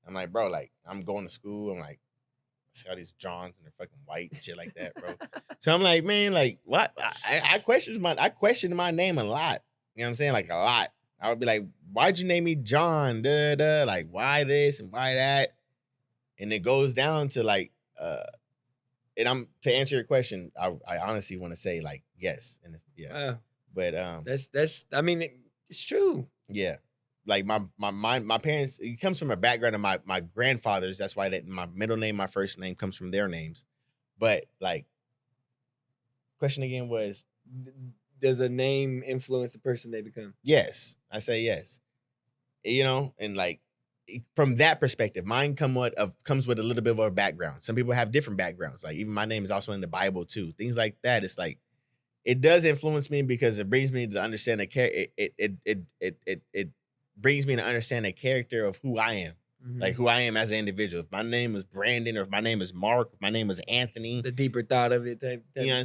I'm like, bro, like, I'm going to school. I'm like, I see all these Johns and they're fucking white and shit like that, bro. So I'm like, man, like, what? I questioned my name a lot. You know what I'm saying? Like, a lot. I would be like, why'd you name me John? Da, da, da. Like, why this and why that? And it goes down to like, and I'm to answer your question, I honestly want to say like yes, and yeah, but that's I mean it's true. Yeah, like my parents, it comes from a background of my grandfathers. That's why my middle name, my first name comes from their names. But like, question again was, does a name influence the person they become? Yes, I say yes. You know, and like, from that perspective, mine comes with a little bit of a background. Some people have different backgrounds. Like even my name is also in the Bible too. Things like that. It's like it does influence me because it brings me to understand it brings me to understand the character of who I am. Mm-hmm. Like who I am as an individual. If my name is Brandon, or if my name is Mark, if my name is Anthony. The deeper thought of it type you know,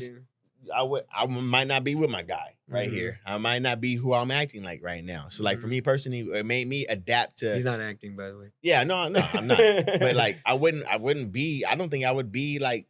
I might not be with my guy right here. I might not be who I'm acting like right now. So like for me personally, it made me adapt to. He's not acting, by the way. Yeah, no, I'm not. But like I wouldn't be. I don't think I would be like.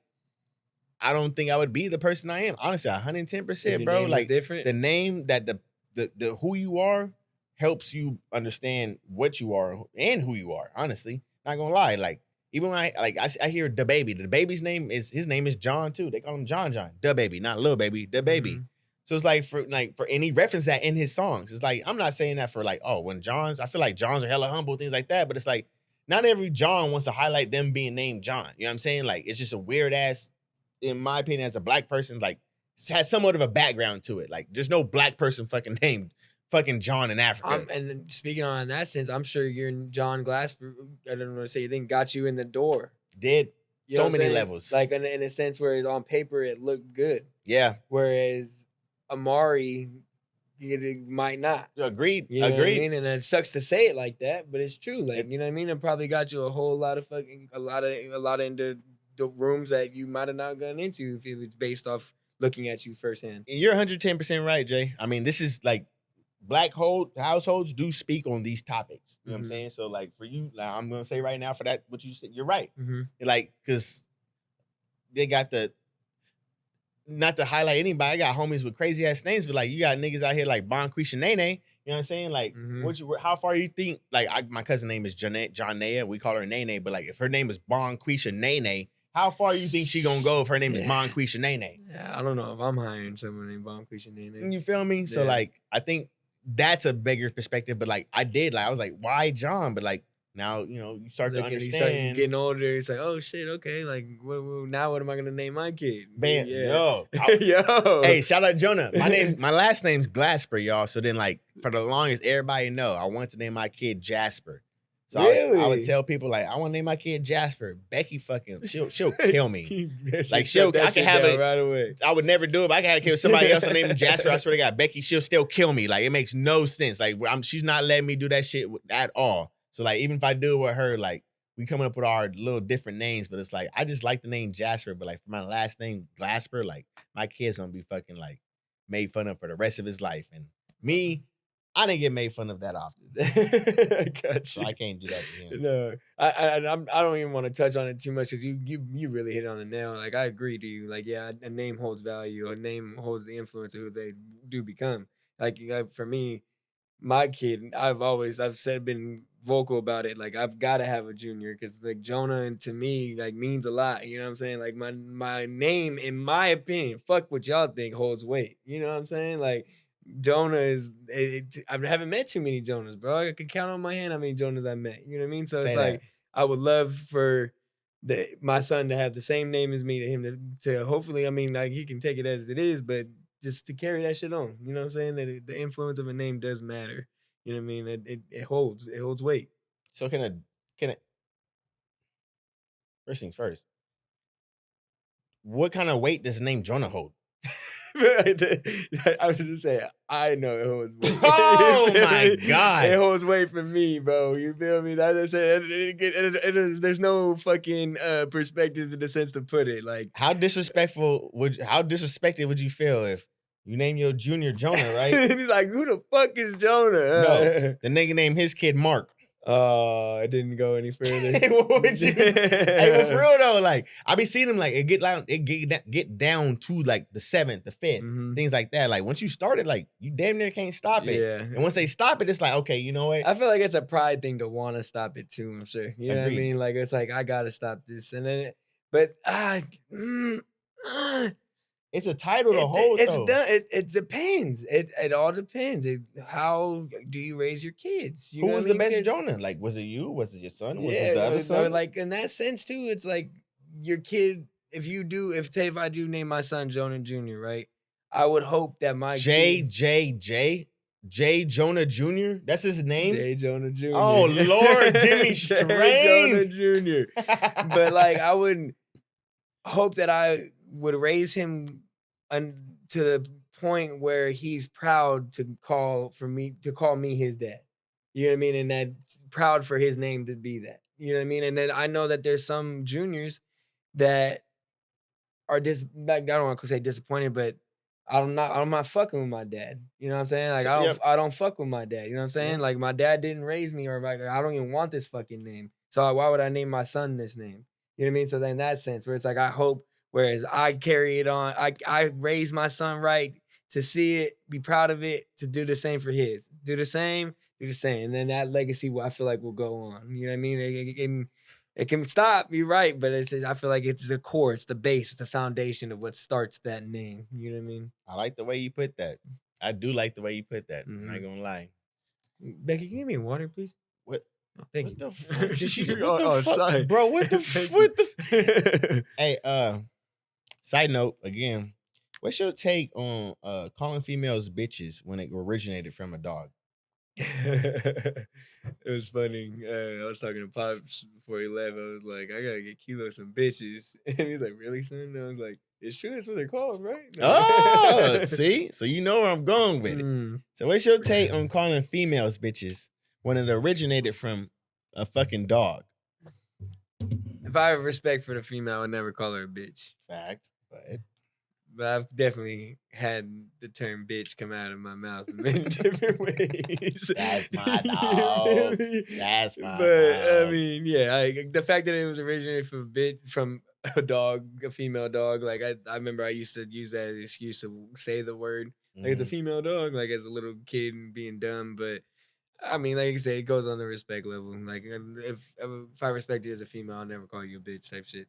I don't think I would be the person I am. Honestly, 110%, bro. Like different. The name that the who you are helps you understand what you are and who you are. Honestly, not gonna lie. Like even when I hear the baby. The baby's name is John too. They call him John. The baby, not little baby. The baby. Mm-hmm. So it's like for and he referenced that in his songs. It's like I'm not saying that for like, oh, when Johns, I feel like Johns are hella humble, things like that. But it's like not every John wants to highlight them being named John. You know what I'm saying? Like it's just a weird ass, in my opinion, as a black person, like has somewhat of a background to it. Like there's no black person fucking named fucking John in Africa. And speaking on that sense, I'm sure you're John Glasper. I don't want to say you think got you in the door. Did you so many levels. Like in a sense where it's on paper it looked good. Yeah. Whereas Amari, it might not. Agreed. You know what I mean? And it sucks to say it like that, but it's true. Like you know what I mean? It probably got you a whole lot of a lot into the rooms that you might have not gone into if it was based off looking at you firsthand. You're 110% right, Jay. I mean, this is like black households do speak on these topics. You know what I'm saying? So like for you, like, I'm gonna say right now for that what you said, you're right. Like because they got not to highlight anybody, I got homies with crazy ass names, but like you got niggas out here like Bon Quisha Nene. You know what I'm saying? Like, how far you think? Like, my cousin name is John Nea. We call her Nene, but like if her name is Bon Quisha Nene, how far you think she gonna go if her name is Bon Quisha Nene? Yeah, I don't know if I'm hiring someone named Bon Quisha Nene. You feel me? Yeah. So like, I think that's a bigger perspective. But like, I was like, why John? But like. Now, you know, you start to understand. You start getting older. It's like, oh, shit, okay. Like, now what am I going to name my kid? Man, yo. Hey, shout out Jonah. My last name's Glasper, y'all. So then, like, for the longest, everybody know I wanted to name my kid Jasper. So I would Really? tell people like, I want to name my kid Jasper. Becky fucking, she'll kill me. Like shut that I can shit have down it. right away. I would never do it. But I can kill somebody else. I name him Jasper. I swear to God, Becky, she'll still kill me. Like it makes no sense. Like she's not letting me do that shit at all. So like even if I do it with her, like we coming up with our little different names, but it's like I just like the name Jasper. But like for my last name Glasper, like my kid's gonna be fucking like made fun of for the rest of his life. And me, I didn't get made fun of that often. I got you. So I can't do that to him. No, I don't even want to touch on it too much because you really hit it on the nail. Like I agree to you. Like yeah, a name holds value. A name holds the influence of who they do become. Like for me, my kid, I've said been vocal about it. Like I've got to have a junior because like Jonah and to me like means a lot. You know what I'm saying? Like my name, in my opinion, fuck what y'all think, holds weight. You know what I'm saying? Like Jonah is. I haven't met too many Jonahs, bro. I could count on my hand how many Jonahs I met. You know what I mean? So Say it's that. like I would love for my son to have the same name as me, to him to hopefully. I mean, like he can take it as it is, but just to carry that shit on. You know what I'm saying? That the influence of a name does matter. You know what I mean? It holds weight. So can it first things first? What kind of weight does the name Jonah hold? I was just saying, I know it holds weight. Oh my God. It holds weight for me, bro. You feel me? That's what I said. There's no fucking perspectives in the sense to put it. Like how disrespectful would you feel if you name your junior Jonah, right? He's like, who the fuck is Jonah? No, the nigga named his kid Mark. Oh, it didn't go any further. Hey, what would you? Hey, but for real though, like I be seeing them like it get down to like the 7th, the 5th, things like that. Like once you started, like you damn near can't stop it. Yeah. And once they stop it, it's like okay, you know what? I feel like it's a pride thing to want to stop it too. I'm sure. You know what I Agreed. mean? Like it's like I gotta stop this, and then, but it's a title to hold. It's done. It depends. It all depends. How do you raise your kids? You Who know was what I the mean? best Jonah? Like, was it you? Was it your son? Was Yeah, it the other son? like in that sense too. It's like your kid. If I do name my son Jonah Jr., right? I would hope that my kid, J Jonah Jr. That's his name. J Jonah Jr. Oh Lord, give me strength. Jonah Jr. But like I would hope that I would raise him to the point where he's proud to call me his dad. You know what I mean? And that proud for his name to be that. You know what I mean? And then I know that there's some juniors that are like, I don't want to say disappointed, but I'm not fucking with my dad. You know what I'm saying? Like I don't fuck with my dad. You know what I'm saying? Like my dad didn't raise me, or like I don't even want this fucking name. So why would I name my son this name? You know what I mean? So then in that sense, where it's like I hope, whereas I carry it on, I raise my son right to see it, be proud of it, to do the same for his. Do the same, and then that legacy I feel like will go on. You know what I mean? It can stop, you're right, but I feel like it's the core, it's the base, it's the foundation of what starts that name. You know what I mean? I like the way you put that. I do like the way you put that. I'm not gonna lie. Becky, can you give me water, please? What? Oh, thank you. The fuck did she do? What the fuck? Sorry. Bro, what the Hey, side note again, what's your take on calling females bitches when it originated from a dog? It was funny. I was talking to Pops before he left. I was like, I gotta get Kilo some bitches. And he's like, really, son? And I was like, it's true, that's what they're called, right? Oh, see? So you know where I'm going with it. So what's your take on calling females bitches when it originated from a fucking dog? If I have respect for the female, I would never call her a bitch. Fact, but I've definitely had the term bitch come out of my mouth in many different ways. That's my dog. That's my But dog. I mean, yeah, the fact that it was originated from a dog, a female dog. Like I remember I used to use that as an excuse to say the word. Like it's a female dog, like as a little kid and being dumb. But I mean, like I say, it goes on the respect level. Like if I respect you as a female, I'll never call you a bitch type shit.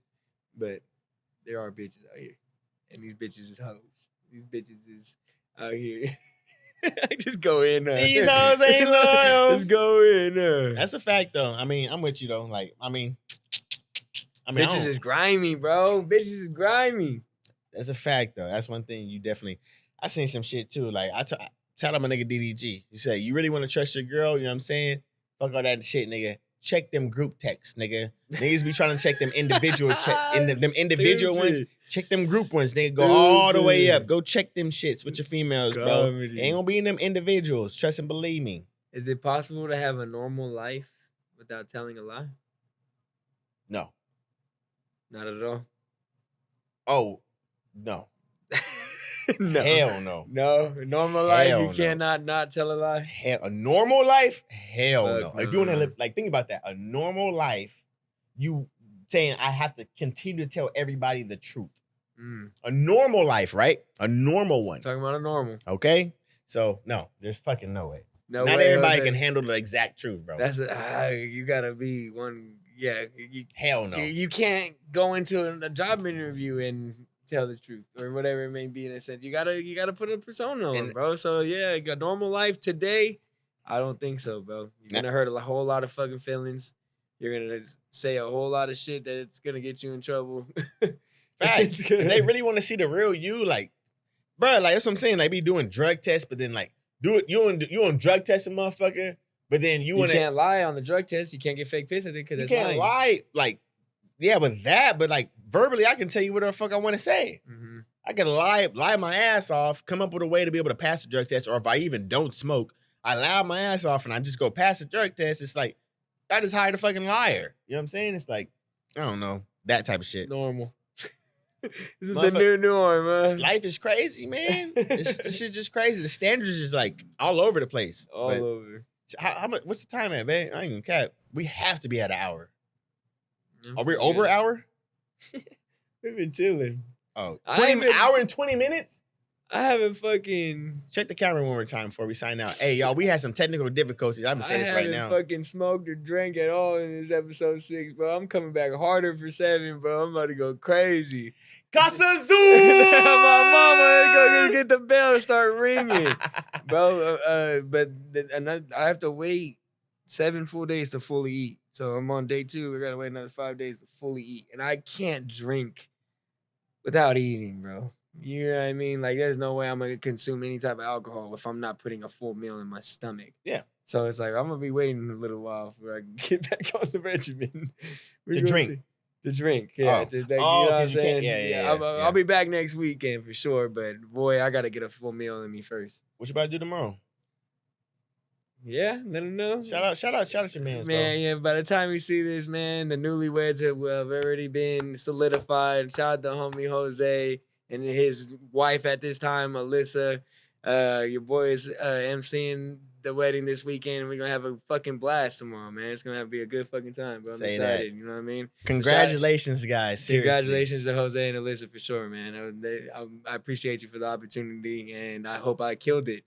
But there are bitches out here. And these bitches is hoes. These bitches is out here. I just go in there. These hoes ain't loyal. Just go in there. That's a fact, though. I mean, I'm with you, though. Like, I mean, bitches is grimy, bro. Bitches is grimy. That's a fact, though. That's one thing you definitely. I seen some shit too. Like shout out my nigga DDG. He said, "You really want to trust your girl? You know what I'm saying? Fuck all that shit, nigga. check them group texts, nigga. Niggas be trying to check them individual them individual ones. Check them group ones. Nigga, go all the way up. Go check them shits with your females, bro. It ain't gonna be in them individuals. Trust and believe me. Is it possible to have a normal life without telling a lie? No. Not at all. Oh, no. No. Hell no. No. Normal life, Hell you no. cannot not tell a lie. Hell, a normal life? Hell Fuck no. no. If you want to live, like, think about that. A normal life, you saying I have to continue to tell everybody the truth. A normal life, right? A normal one. Talking about a normal. Okay? So, no, there's fucking no way. No Not way, everybody Jose. can handle the exact truth, bro. That's you gotta be one. Yeah. Hell no. You can't go into a job interview and tell the truth or whatever it may be in a sense. You gotta put a persona on, bro. So yeah, a normal life today, I don't think so, bro. You're gonna hurt a whole lot of fucking feelings. You're gonna say a whole lot of shit that's gonna get you in trouble. Fact. If they really want to see the real you, like, bro, like that's what I'm saying. Like, be doing drug tests, but then like do it. You on drug testing, motherfucker. But then you can't lie on the drug test. You can't get fake piss. I think because you can't lie. Like, yeah, but like verbally, I can tell you whatever the fuck I want to say. Mm-hmm. I can lie my ass off, come up with a way to be able to pass the drug test, or if I even don't smoke, I lie my ass off and I just go pass the drug test. It's like I just hired a fucking liar. You know what I'm saying? It's like I don't know that type of shit. Normal. This is the new norm, man. Life is crazy, man. This shit just crazy. The standards is like all over the place. All over. How much? What's the time at, man? I ain't even cap. We have to be at an hour. Are we good. over an hour? We've been chilling. Oh, 20 hour and 20 minutes? I haven't fucking... Check the camera one more time before we sign out. Hey, y'all, we had some technical difficulties. I'm going to say this right now. I haven't fucking smoked or drank at all in this episode 6, bro. I'm coming back harder for 7, bro. I'm about to go crazy. Casa Zoo! My mama is going to get the bell and start ringing. Bro, but I have to wait 7 full days to fully eat. So I'm on day 2. We got to wait another 5 days to fully eat. And I can't drink without eating, bro. You know what I mean? Like, there's no way I'm going to consume any type of alcohol if I'm not putting a full meal in my stomach. Yeah. So it's like, I'm going to be waiting a little while before I can get back on the regimen. To drink. To drink, yeah. Oh. You know what I'm saying? Yeah. I'll be back next weekend for sure, but boy, I got to get a full meal in me first. What you about to do tomorrow? Yeah, let them know. Shout out your mans, man, bro. yeah, by the time you see this, man, the newlyweds have already been solidified. Shout out to homie Jose and his wife at this time, Alyssa. Your boys emceeing the wedding this weekend. We're gonna have a fucking blast tomorrow, man. It's gonna be a good fucking time, bro. I'm excited. That. You know what I mean? Congratulations, guys. Seriously. Congratulations to Jose and Alyssa for sure, man. I appreciate you for the opportunity, and I hope I killed it.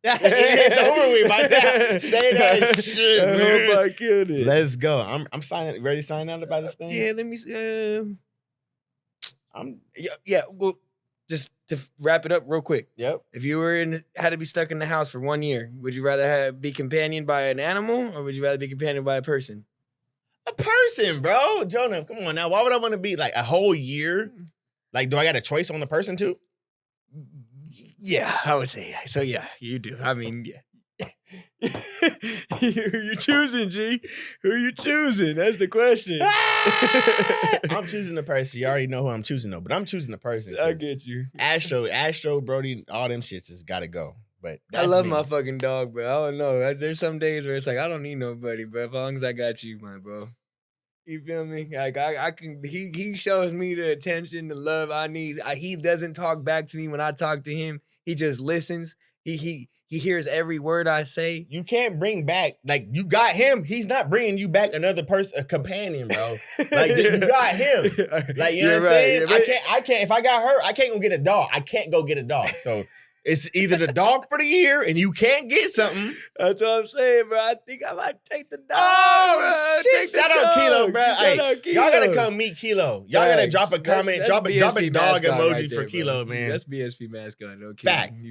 It's over with by now. Say that shit, man. I hope I killed it. Let's go. I'm signing. Ready to sign out about this thing? Yeah, let me see. Well, just to wrap it up real quick. Yep. If you had to be stuck in the house for 1 year, would you rather be companioned by an animal or would you rather be companioned by a person? A person, bro. Jonah, come on now. Why would I want to be like a whole year? Like, do I got a choice on the person too? Yeah, I would say. So yeah, you do. I mean, yeah. Who you choosing, G? Who you choosing? That's the question. I'm choosing the person. You already know who I'm choosing though, but I'm choosing the person. I get you. Astro, Brody, all them shits has got to go. But I love my fucking dog, bro. I don't know. There's some days where it's like I don't need nobody, bro. As long as I got you, my bro. You feel me? Like I can. He shows me the attention, the love I need. He doesn't talk back to me when I talk to him. He just listens. He hears every word I say. You can't bring back, like, you got him. He's not bringing you back another person, a companion, bro. Like, you got him. Like, you know what I'm saying? Yeah, I can't, if I got her, I can't go get a dog. I can't go get a dog. So it's either the dog for the year and you can't get something. That's what I'm saying, bro. I think I might take the dog. Oh, shit. Shout out Kilo, bro. Hey, y'all got to come meet Kilo. Y'all got to drop a comment, drop a dog emoji right there, for Kilo, man. That's BSP mascot. No fact.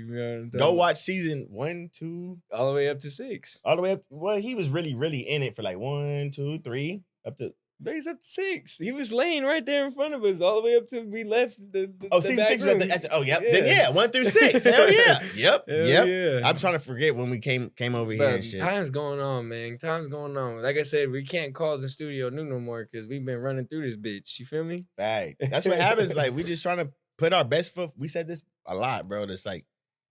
Go watch season 1, 2. All the way up to 6. All the way up. Well, he was really, really in it for like 1, 2, 3. Up to He's up to 6. He was laying right there in front of us all the way up till we left the season back 6 was room. at the, yep. Then yeah, 1 through 6. Hell yeah. Yep. Hell Yep. yeah. I'm trying to forget when we came over here and shit. Time's going on, man. Time's going on. Like I said, we can't call the studio new no more because we've been running through this bitch. You feel me? Right. That's what happens. Like, we just trying to put our best foot. We said this a lot, bro. It's like,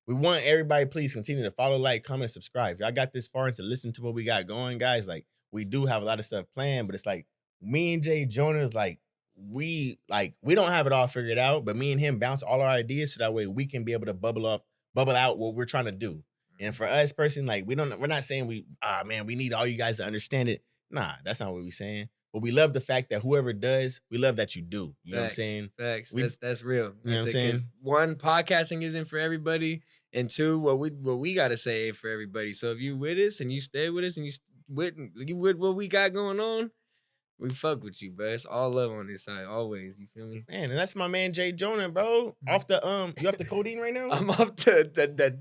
we want everybody, please continue to follow, like, comment, subscribe. If y'all got this far and to listen to what we got going, guys, like, we do have a lot of stuff planned, but it's like, me and Jay Jonah, like, we don't have it all figured out, but me and him bounce all our ideas so that way we can be able to bubble out what we're trying to do. And for us personally, like, we're not saying we need all you guys to understand it. Nah, that's not what we're saying. But we love the fact that whoever does, we love that you do. You know what I'm saying? Facts. That's real. You know what I'm saying? One, podcasting isn't for everybody, and two, what we gotta say ain't for everybody. So if you with us and you stay with us and you with what we got going on, we fuck with you, bro. It's all love on this side, always. You feel me? Man, and that's my man Jay Jonah, bro. Off the you off the codeine right now? I'm off the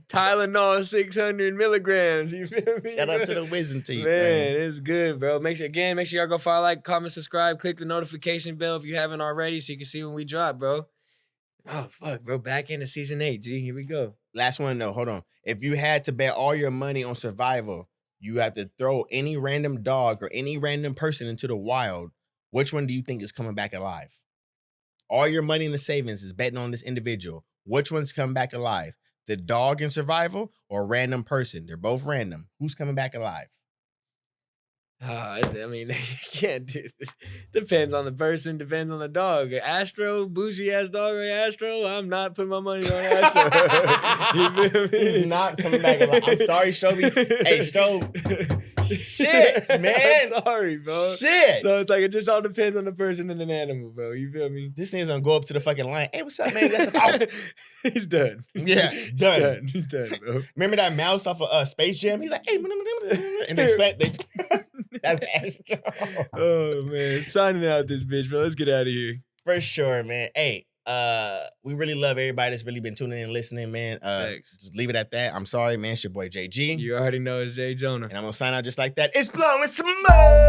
Tylenol 600 milligrams. You feel me? Shout out to the wisdom team, man. It's good, bro. Make sure y'all go follow, like, comment, subscribe, click the notification bell if you haven't already, so you can see when we drop, bro. Oh fuck, bro. Back into season 8. G, here we go. Last one, though. Hold on. If you had to bet all your money on survival, you have to throw any random dog or any random person into the wild. Which one do you think is coming back alive? All your money in the savings is betting on this individual. Which one's coming back alive? The dog in survival or a random person? They're both random. Who's coming back alive? I mean, you can't do it. Depends on the person, depends on the dog. Astro, bougie ass dog or Astro, I'm not putting my money on Astro. You feel me? He's not coming back alive. I'm sorry, Stroby. Hey, Strobe. Shit, man. I'm sorry, bro. Shit. So it's like, it just all depends on the person and an animal, bro. You feel me? This nigga's gonna go up to the fucking lion. Hey, what's up, man? That's He's done. Yeah, done. He's done, bro. Remember that mouse off of Space Jam? He's like, hey, and they that's Astro. Oh man, signing out this bitch, bro. Let's get out of here. For sure, man. Hey, we really love everybody that's really been tuning in and listening, man. Just leave it at that. I'm sorry, man. It's your boy JG. You already know it's Jay Jonah. And I'm gonna sign out just like that. It's blowing some more.